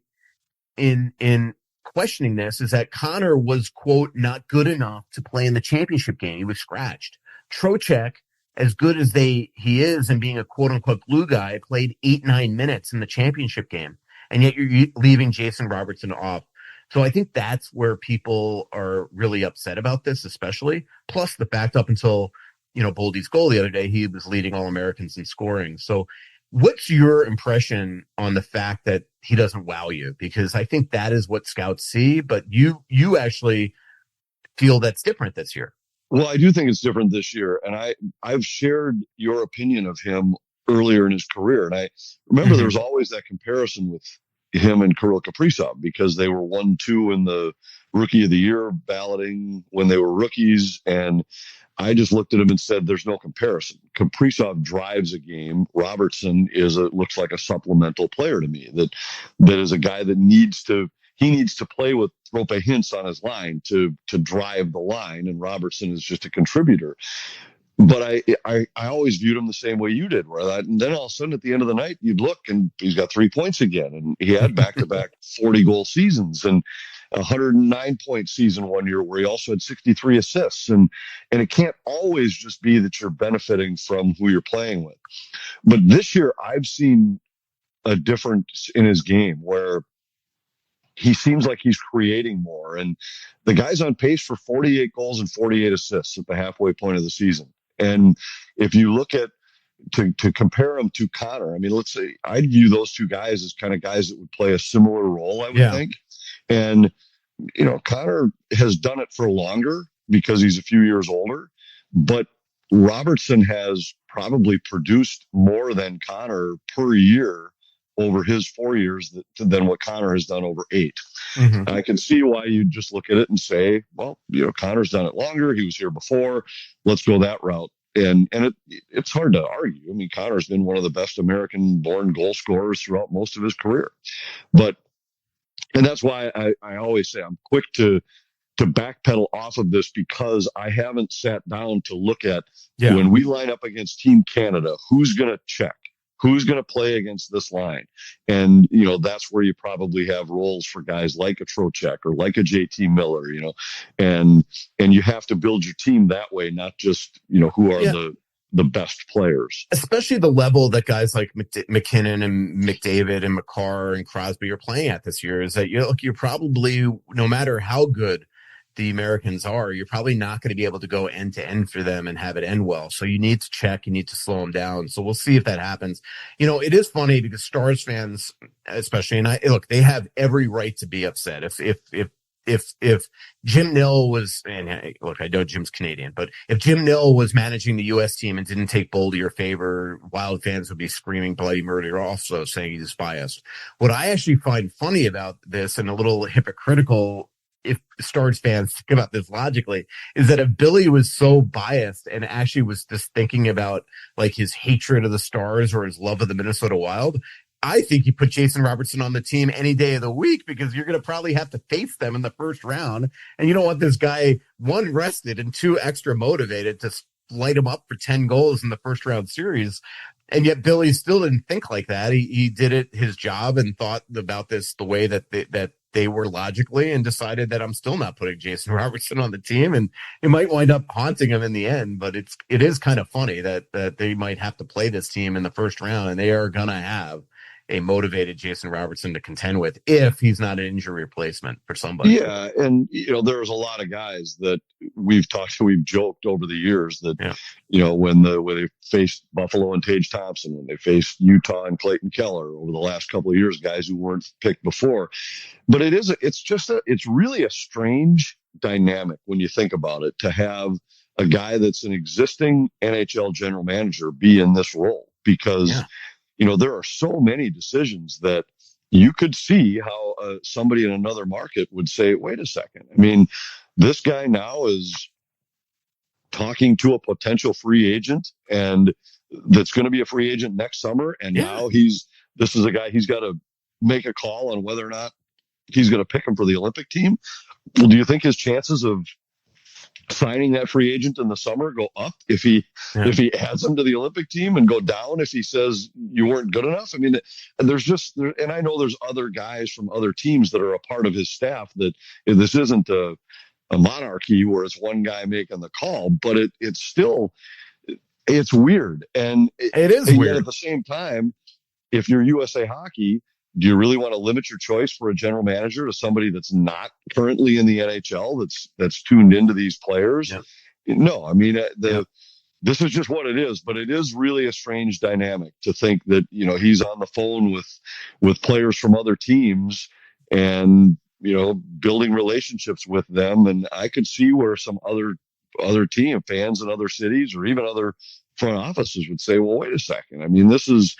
in questioning this, is that Connor was, quote, not good enough to play in the championship game. He was scratched. Trocheck, as good as he is and being a quote unquote glue guy, played 8-9 minutes in the championship game. And yet you're leaving Jason Robertson off. So I think that's where people are really upset about this, especially. Plus the fact up until, Boldy's goal the other day, he was leading All-Americans in scoring. So what's your impression on the fact that he doesn't wow you? Because I think that is what scouts see, but you actually feel that's different this year. Well, I do think it's different this year. And I've shared your opinion of him earlier in his career. And I remember there was always that comparison with him and Kirill Kaprizov because they were 1-2 in the Rookie of the Year balloting when they were rookies. And I just looked at him and said, there's no comparison. Kaprizov drives a game. Robertson looks like a supplemental player to me. That is a guy that needs to play with Rope Hintz on his line to drive the line, and Robertson is just a contributor. But I always viewed him the same way you did, and then all of a sudden at the end of the night, you'd look and he's got 3 points again. And he had back-to-back 40-goal seasons and a 109-point season one year where he also had 63 assists. And it can't always just be that you're benefiting from who you're playing with. But this year, I've seen a difference in his game where he seems like he's creating more. And the guy's on pace for 48 goals and 48 assists at the halfway point of the season. And if you look at to compare him to Connor, I mean, let's say I'd view those two guys as kind of guys that would play a similar role, I would think. And, Connor has done it for longer because he's a few years older, but Robertson has probably produced more than Connor per year over his 4 years than what Connor has done over 8. Mm-hmm. I can see why you just look at it and say, well, Connor's done it longer. He was here before. Let's go that route. And it's hard to argue. I mean, Connor's been one of the best American-born goal scorers throughout most of his career. And that's why I always say I'm quick to backpedal off of this, because I haven't sat down to look at when we line up against Team Canada, who's going to check, who's going to play against this line. And, that's where you probably have roles for guys like a Trocheck or like a JT Miller, and you have to build your team that way, not just, who are the best players. Especially the level that guys like McKinnon and McDavid and McCarr and Crosby are playing at this year, is that you're probably, no matter how good the Americans are, you're probably not going to be able to go end to end for them and have it end well. So you need to check, you need to slow them down. So we'll see if that happens. It is funny because Stars fans, especially, and they have every right to be upset. If Jim Nill was, and look, I know Jim's Canadian, but if Jim Nill was managing the U.S. team and didn't take Boldy or Favor, Wild fans would be screaming bloody murder, also saying he's biased. What I actually find funny about this, and a little hypocritical, if Stars fans think about this logically, is that if Billy was so biased and actually was just thinking about like his hatred of the Stars or his love of the Minnesota Wild, I think you put Jason Robertson on the team any day of the week, because you're going to probably have to face them in the first round. And you don't want this guy, 1, rested and 2, extra motivated to light him up for 10 goals in the first round series. And yet Billy still didn't think like that. He did it his job and thought about this the way that they were logically, and decided that I'm still not putting Jason Robertson on the team, and it might wind up haunting him in the end. But it is kind of funny that they might have to play this team in the first round, and they are going to have a motivated Jason Robertson to contend with if he's not an injury replacement for somebody. Yeah. And, there's a lot of guys that we've joked over the years that, when they faced Buffalo and Tage Thompson, when they faced Utah and Clayton Keller over the last couple of years, guys who weren't picked before. But it's really a strange dynamic when you think about it, to have a guy that's an existing NHL general manager be in this role, because there are so many decisions that you could see how somebody in another market would say, wait a second. I mean, this guy now is talking to a potential free agent, and that's going to be a free agent next summer. And now this is a guy, he's got to make a call on whether or not he's going to pick him for the Olympic team. Well, do you think his chances of signing that free agent in the summer go up if he adds him to the Olympic team, and go down if he says you weren't good enough? I mean, and I know there's other guys from other teams that are a part of his staff, that this isn't a monarchy where it's one guy making the call, but it's weird. And it is weird. Yet at the same time, if you're USA Hockey, do you really want to limit your choice for a general manager to somebody that's not currently in the NHL, that's tuned into these players? Yeah. No, I mean, this is just what it is. But it is really a strange dynamic to think that, he's on the phone with players from other teams and, building relationships with them. And I could see where some other team fans in other cities or even other front offices would say, well, wait a second. I mean, this is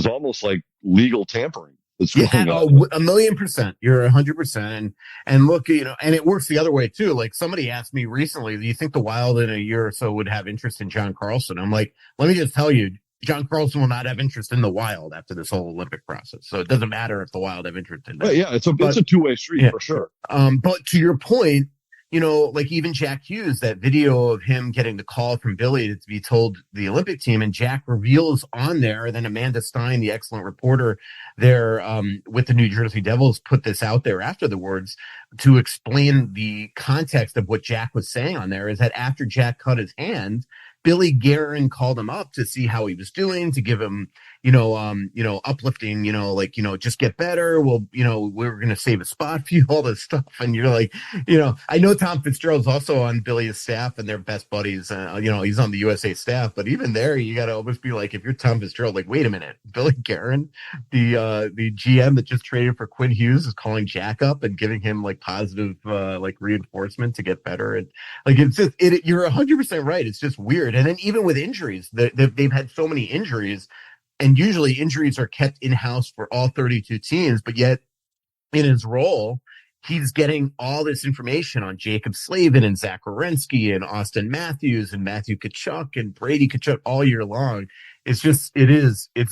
almost like legal tampering. That's going on. 1,000,000%. You're 100%. And look, and it works the other way too. Like, somebody asked me recently, do you think the Wild in a year or so would have interest in John Carlson? I'm like, let me just tell you, John Carlson will not have interest in the Wild after this whole Olympic process. So it doesn't matter if the Wild have interest in that. Right, yeah, it's a two-way street for sure. But to your point, like even Jack Hughes, that video of him getting the call from Billy to be told the Olympic team, and Jack reveals on there, then Amanda Stein, the excellent reporter there with the New Jersey Devils, put this out there after the words to explain the context of what Jack was saying on there, is that after Jack cut his hand, Billy Guerin called him up to see how he was doing, to give him, uplifting, just get better. Well, we're going to save a spot for you, all this stuff. And you're like, I know Tom Fitzgerald's also on Billy's staff and they're best buddies. He's on the USA staff, but even there, you got to almost be like, if you're Tom Fitzgerald, like, wait a minute, Billy Guerin, the GM that just traded for Quinn Hughes, is calling Jack up and giving him like positive like reinforcement to get better. And like it's just you're 100% right. It's just weird. And then even with injuries, they've had so many injuries, and usually injuries are kept in house for all 32 teams, but yet in his role, he's getting all this information on Jacob Slavin and Zach Wierenski and Austin Matthews and Matthew Tkachuk and Brady Tkachuk all year long. It's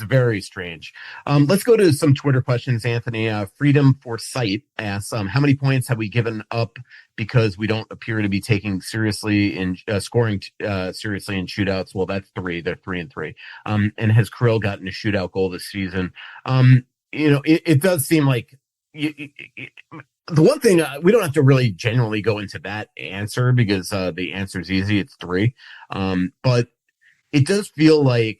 very strange. Let's go to some Twitter questions, Anthony. Freedom for Sight asks, how many points have we given up because we don't appear to be taking seriously in scoring seriously in shootouts? Well, that's 3. They're 3-3. And has Krill gotten a shootout goal this season? It does seem like the one thing we don't have to really generally go into that answer because the answer is easy. It's 3. But it does feel like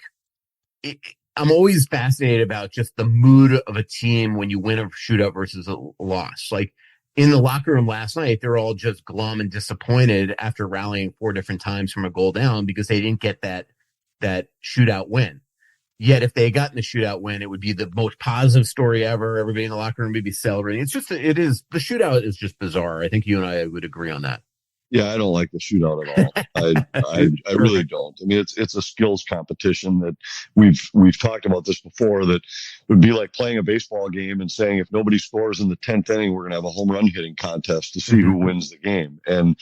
I'm always fascinated about just the mood of a team when you win a shootout versus a loss. Like in the locker room last night, they're all just glum and disappointed after rallying 4 different times from a goal down because they didn't get that shootout win. Yet if they had gotten the shootout win, it would be the most positive story ever. Everybody in the locker room would be celebrating. The shootout is just bizarre. I think you and I would agree on that. Yeah, I don't like the shootout at all. I really don't. I mean, it's a skills competition that we've talked about this before. That it would be like playing a baseball game and saying if nobody scores in the 10th inning, we're going to have a home run hitting contest to see who wins the game. And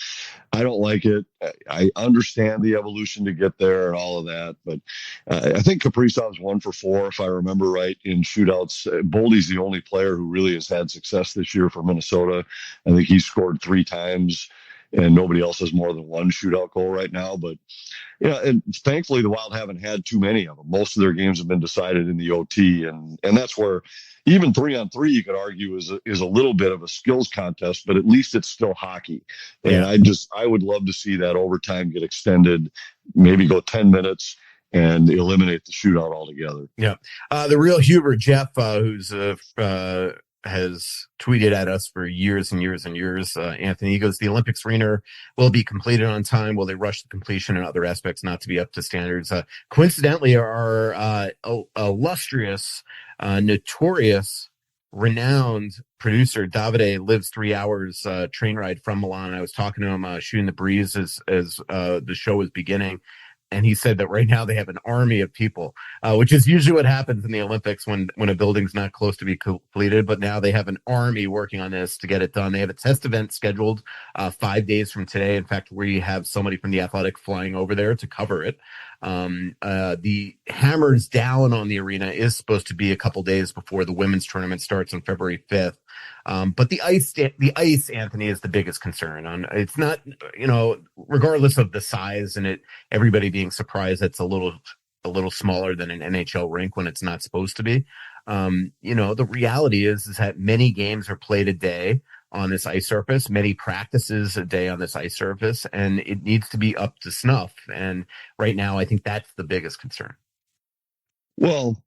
I don't like it. I understand the evolution to get there and all of that, but I think Kaprizov's 1 for 4, if I remember right, in shootouts. Boldy's the only player who really has had success this year for Minnesota. I think he scored 3 times. And nobody else has more than 1 shootout goal right now. But, and thankfully the Wild haven't had too many of them. Most of their games have been decided in the OT. And that's where even 3-on-3, you could argue is a little bit of a skills contest, but at least it's still hockey. And I would love to see that overtime get extended, maybe go 10 minutes and eliminate the shootout altogether. Yeah. The real Huber, Jeff, who's has tweeted at us for years and years and years. Anthony, he goes, the Olympics arena will be completed on time. Will they rush the completion and other aspects not to be up to standards? Coincidentally, our illustrious, notorious, renowned producer Davide lives 3 hours train ride from Milan. I was talking to him shooting the breeze as the show was beginning. And he said that right now they have an army of people, which is usually what happens in the Olympics when a building's not close to be completed. But now they have an army working on this to get it done. They have a test event scheduled 5 days from today. In fact, we have somebody from the Athletic flying over there to cover it. The hammers down on the arena is supposed to be a couple days before the women's tournament starts on February 5th. But the ice, Anthony, is the biggest concern. It's not, regardless of the size and everybody being surprised it's a little smaller than an NHL rink when it's not supposed to be. The reality is that many games are played a day on this ice surface, many practices a day on this ice surface, and it needs to be up to snuff. And right now, I think that's the biggest concern. Well,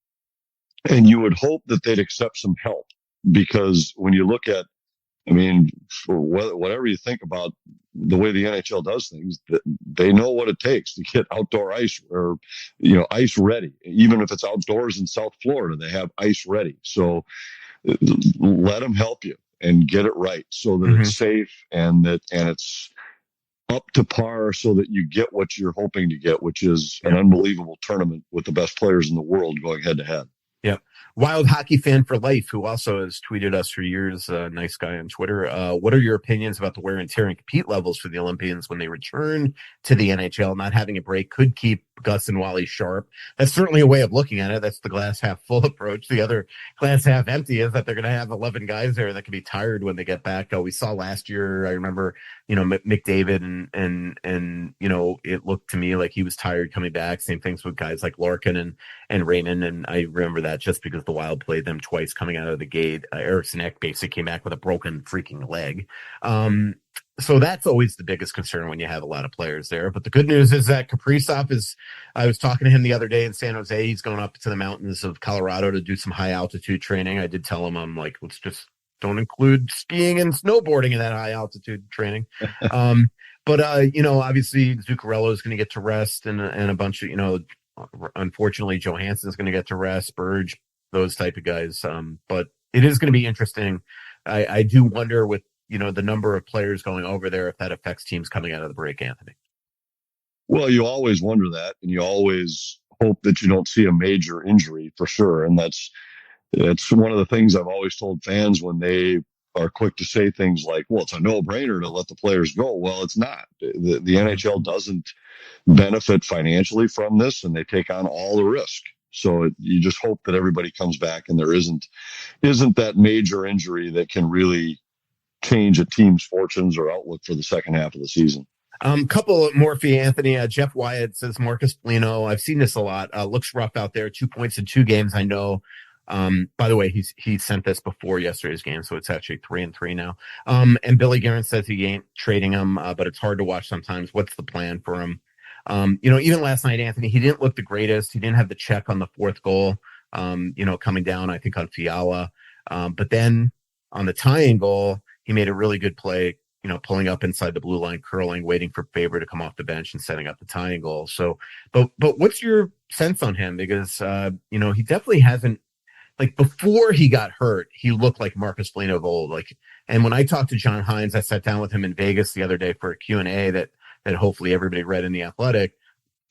and you would hope that they'd accept some help, because when you look at, for whatever you think about the way the NHL does things, they know what it takes to get outdoor ice or, ice ready. Even if it's outdoors in South Florida, they have ice ready. So let them help you and get it right so that it's safe and it's up to par so that you get what you're hoping to get, which is an unbelievable tournament with the best players in the world going head to head. Yeah. Wild Hockey Fan for Life, who also has tweeted us for years, nice guy on Twitter. What are your opinions about the wear and tear and compete levels for the Olympians when they return to the NHL? Not having a break could keep Gus and Wally sharp. That's certainly a way of looking at it. That's the glass half full approach. The other glass half empty is that they're going to have 11 guys there that can be tired when they get back. We saw last year, I remember, McDavid and it looked to me like he was tired coming back. Same things with guys like Larkin and Raymond. And I remember that just because the Wild played them twice coming out of the gate. Eriksson Ek basically came back with a broken freaking leg. So that's always the biggest concern when you have a lot of players there. But the good news is that Kaprizov I was talking to him the other day in San Jose. He's going up to the mountains of Colorado to do some high altitude training. I did tell him, I'm like, let's just don't include skiing and snowboarding in that high altitude training. But obviously Zuccarello is going to get to rest and a bunch of, unfortunately Johansson is going to get to rest, Burge, those type of guys. But it is going to be interesting. I do wonder with the number of players going over there, if that affects teams coming out of the break, Anthony. Well, you always wonder that, and you always hope that you don't see a major injury for sure. And that's one of the things I've always told fans when they are quick to say things like, well, it's a no-brainer to let the players go. Well, it's not. The NHL doesn't benefit financially from this, and they take on all the risk. So you just hope that everybody comes back and there isn't that major injury that can really change a team's fortunes or outlook for the second half of the season. Couple more for you, Anthony. Jeff Wyatt says Marcus Foligno. I've seen this a lot. Looks rough out there. 2 points in 2 games. I know. By the way, he sent this before yesterday's game, so it's actually 3-3 now. And Billy Guerin says he ain't trading him, but it's hard to watch sometimes. What's the plan for him? Even last night, Anthony, he didn't look the greatest. He didn't have the check on the 4th goal. Coming down, I think on Fiala. But then on the tying goal, he made a really good play. Pulling up inside the blue line, curling, waiting for Faber to come off the bench and setting up the tying goal. So, but what's your sense on him? Because, he definitely hasn't, like, before he got hurt, he looked like Marcus Foligno of old. And when I talked to John Hines, I sat down with him in Vegas the other day for a Q&A that hopefully everybody read in The Athletic.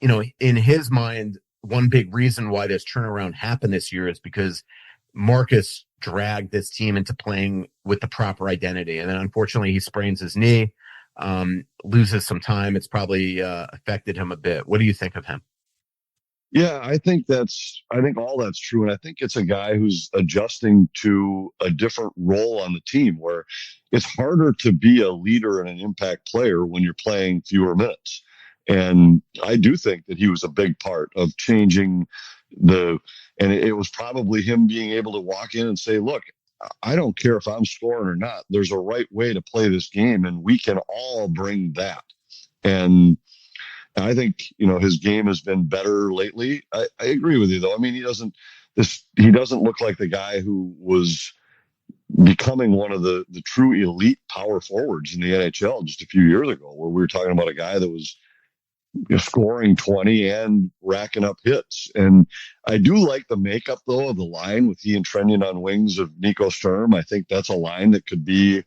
In his mind, one big reason why this turnaround happened this year is because Marcus dragged this team into playing with the proper identity. And then unfortunately he sprains his knee, loses some time. It's probably affected him a bit. What do you think of him? Yeah, I think all that's true. And I think it's a guy who's adjusting to a different role on the team where it's harder to be a leader and an impact player when you're playing fewer minutes. And I do think that he was a big part of changing and it was probably him being able to walk in and say, look, I don't care if I'm scoring or not. There's a right way to play this game, and we can all bring that. And I think, his game has been better lately. I agree with you, though. I mean, he doesn't look like the guy who was becoming one of the true elite power forwards in the NHL just a few years ago, where we were talking about a guy that was scoring 20 and racking up hits. And I do like the makeup, though, of the line with he and Trenyon on wings of Nico Sturm. I think that's a line that could be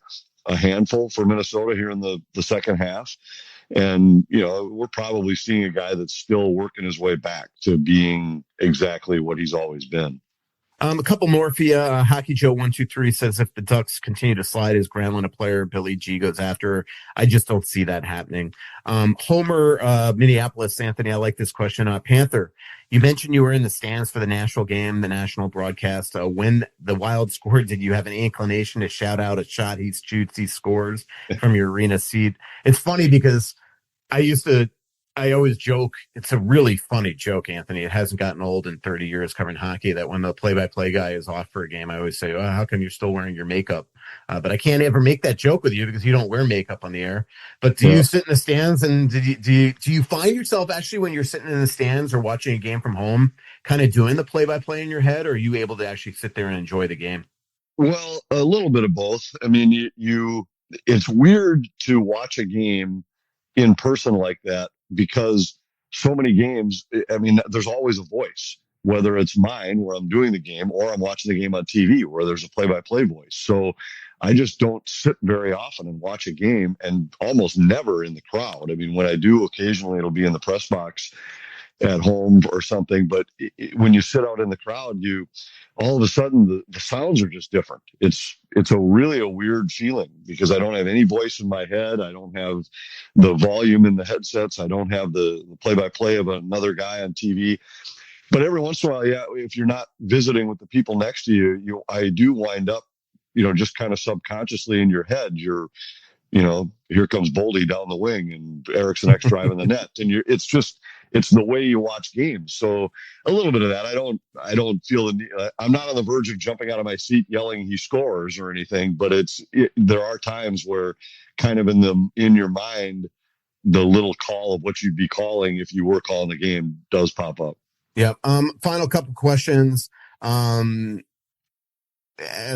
a handful for Minnesota here in the second half. And, we're probably seeing a guy that's still working his way back to being exactly what he's always been. A couple more for you. Hockey Joe 123 says if the Ducks continue to slide as Granlund a player, Billy G goes after her. I just don't see that happening. Homer, Minneapolis, Anthony, I like this question. Panther, you mentioned you were in the stands for the national game, the national broadcast. When the Wild scored, did you have an inclination to shout out a shot he shoots, he scores from your arena seat? It's funny because I always joke, it's a really funny joke, Anthony. It hasn't gotten old in 30 years covering hockey, that when the play-by-play guy is off for a game, I always say, oh, how come you're still wearing your makeup? But I can't ever make that joke with you because you don't wear makeup on the air. But do you sit in the stands, and do you find yourself actually when you're sitting in the stands or watching a game from home kind of doing the play-by-play in your head, or are you able to actually sit there and enjoy the game? Well, a little bit of both. I mean, it's weird to watch a game in person like that, because so many games, I mean, there's always a voice, whether it's mine where I'm doing the game or I'm watching the game on TV where there's a play-by-play voice. So I just don't sit very often and watch a game, and almost never in the crowd. I mean, when I do, occasionally it'll be in the press box at home or something. But when you sit out in the crowd, all of a sudden the sounds are just different. It's really a weird feeling because I don't have any voice in my head. I don't have the volume in the headsets. I don't have the play-by-play of another guy on TV. But every once in a while, if you're not visiting with the people next to you, I do wind up, just kind of subconsciously in your head, here comes Boldy down the wing and Eriksson X driving the net. And it's the way you watch games. So a little bit of that. I don't feel I'm not on the verge of jumping out of my seat yelling he scores or anything, but there are times where kind of in your mind, the little call of what you'd be calling if you were calling the game does pop up. Yeah. Final couple questions.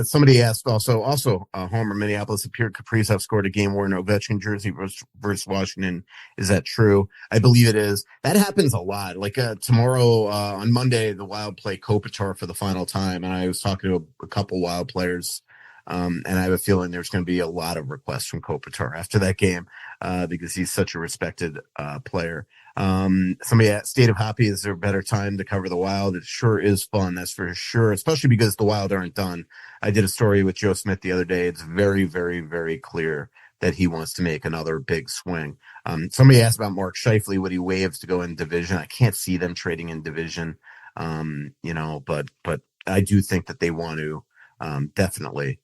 Somebody asked also Homer, Minneapolis appeared Kaprizov scored a game wearing an Ovechkin jersey versus Washington. Is that true? I believe it is. That happens a lot. Like tomorrow on Monday, the Wild play Kopitar for the final time, and I was talking to a couple Wild players And I have a feeling there's going to be a lot of requests from Kopitar after that game because he's such a respected player. Somebody at State of Hoppy, is there a better time to cover the Wild? It sure is fun, that's for sure, especially because the Wild aren't done. I did a story with Joe Smith the other day. It's very, very, very clear that he wants to make another big swing. Somebody asked about Mark Scheifele, would he waive to go in division? I can't see them trading in division, but I do think that they want to definitely,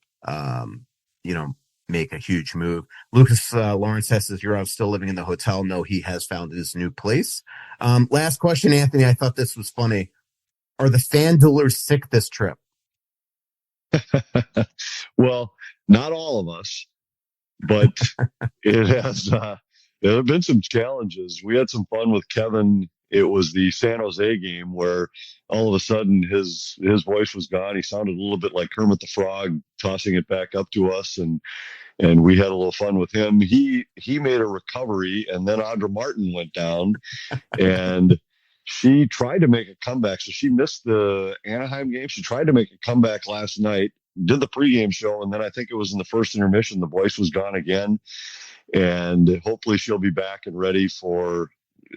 make a huge move. Lucas Lawrence says, you're still living in the hotel. No, he has found his new place. Last question, Anthony. I thought this was funny. Are the FanDuelers sick this trip? Well, not all of us, but it has, there have been some challenges. We had some fun with Kevin. It was the San Jose game where all of a sudden his voice was gone. He sounded a little bit like Kermit the Frog, tossing it back up to us, and we had a little fun with him. He made a recovery, and then Audra Martin went down, and she tried to make a comeback. So she missed the Anaheim game. She tried to make a comeback last night, did the pregame show, and then I think it was in the first intermission, the voice was gone again. And hopefully she'll be back and ready for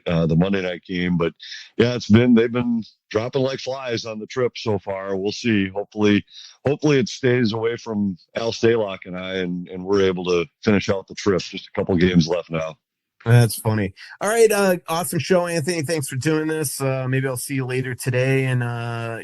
the Monday night game. But yeah, they've been dropping like flies on the trip so far. We'll see. Hopefully it stays away from Al Stalock and I, and we're able to finish out the trip. Just a couple games left now. That's funny. All right. Awesome show, Anthony. Thanks for doing this. Maybe I'll see you later today in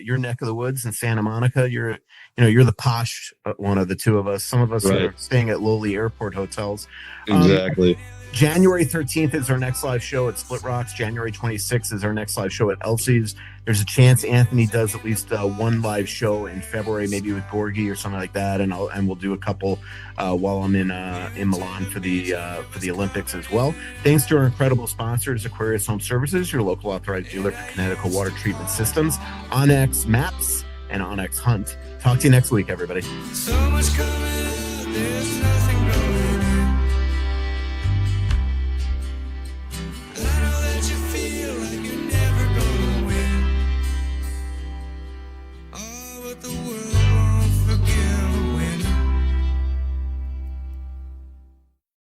your neck of the woods in Santa Monica. You're the posh one of the two of us. Some of us are staying at lowly airport hotels. Exactly. January 13th is our next live show at Splitrocks. January 26th is our next live show at Elsie's. There's a chance Anthony does at least one live show in February, maybe with Gorgie or something like that, and we'll do a couple while I'm in Milan for the Olympics as well. Thanks to our incredible sponsors, Aquarius Home Services, your local authorized dealer for Connecticut water treatment systems, Onyx Maps, and Onyx Hunt. Talk to you next week, everybody. So much coming, there's nothing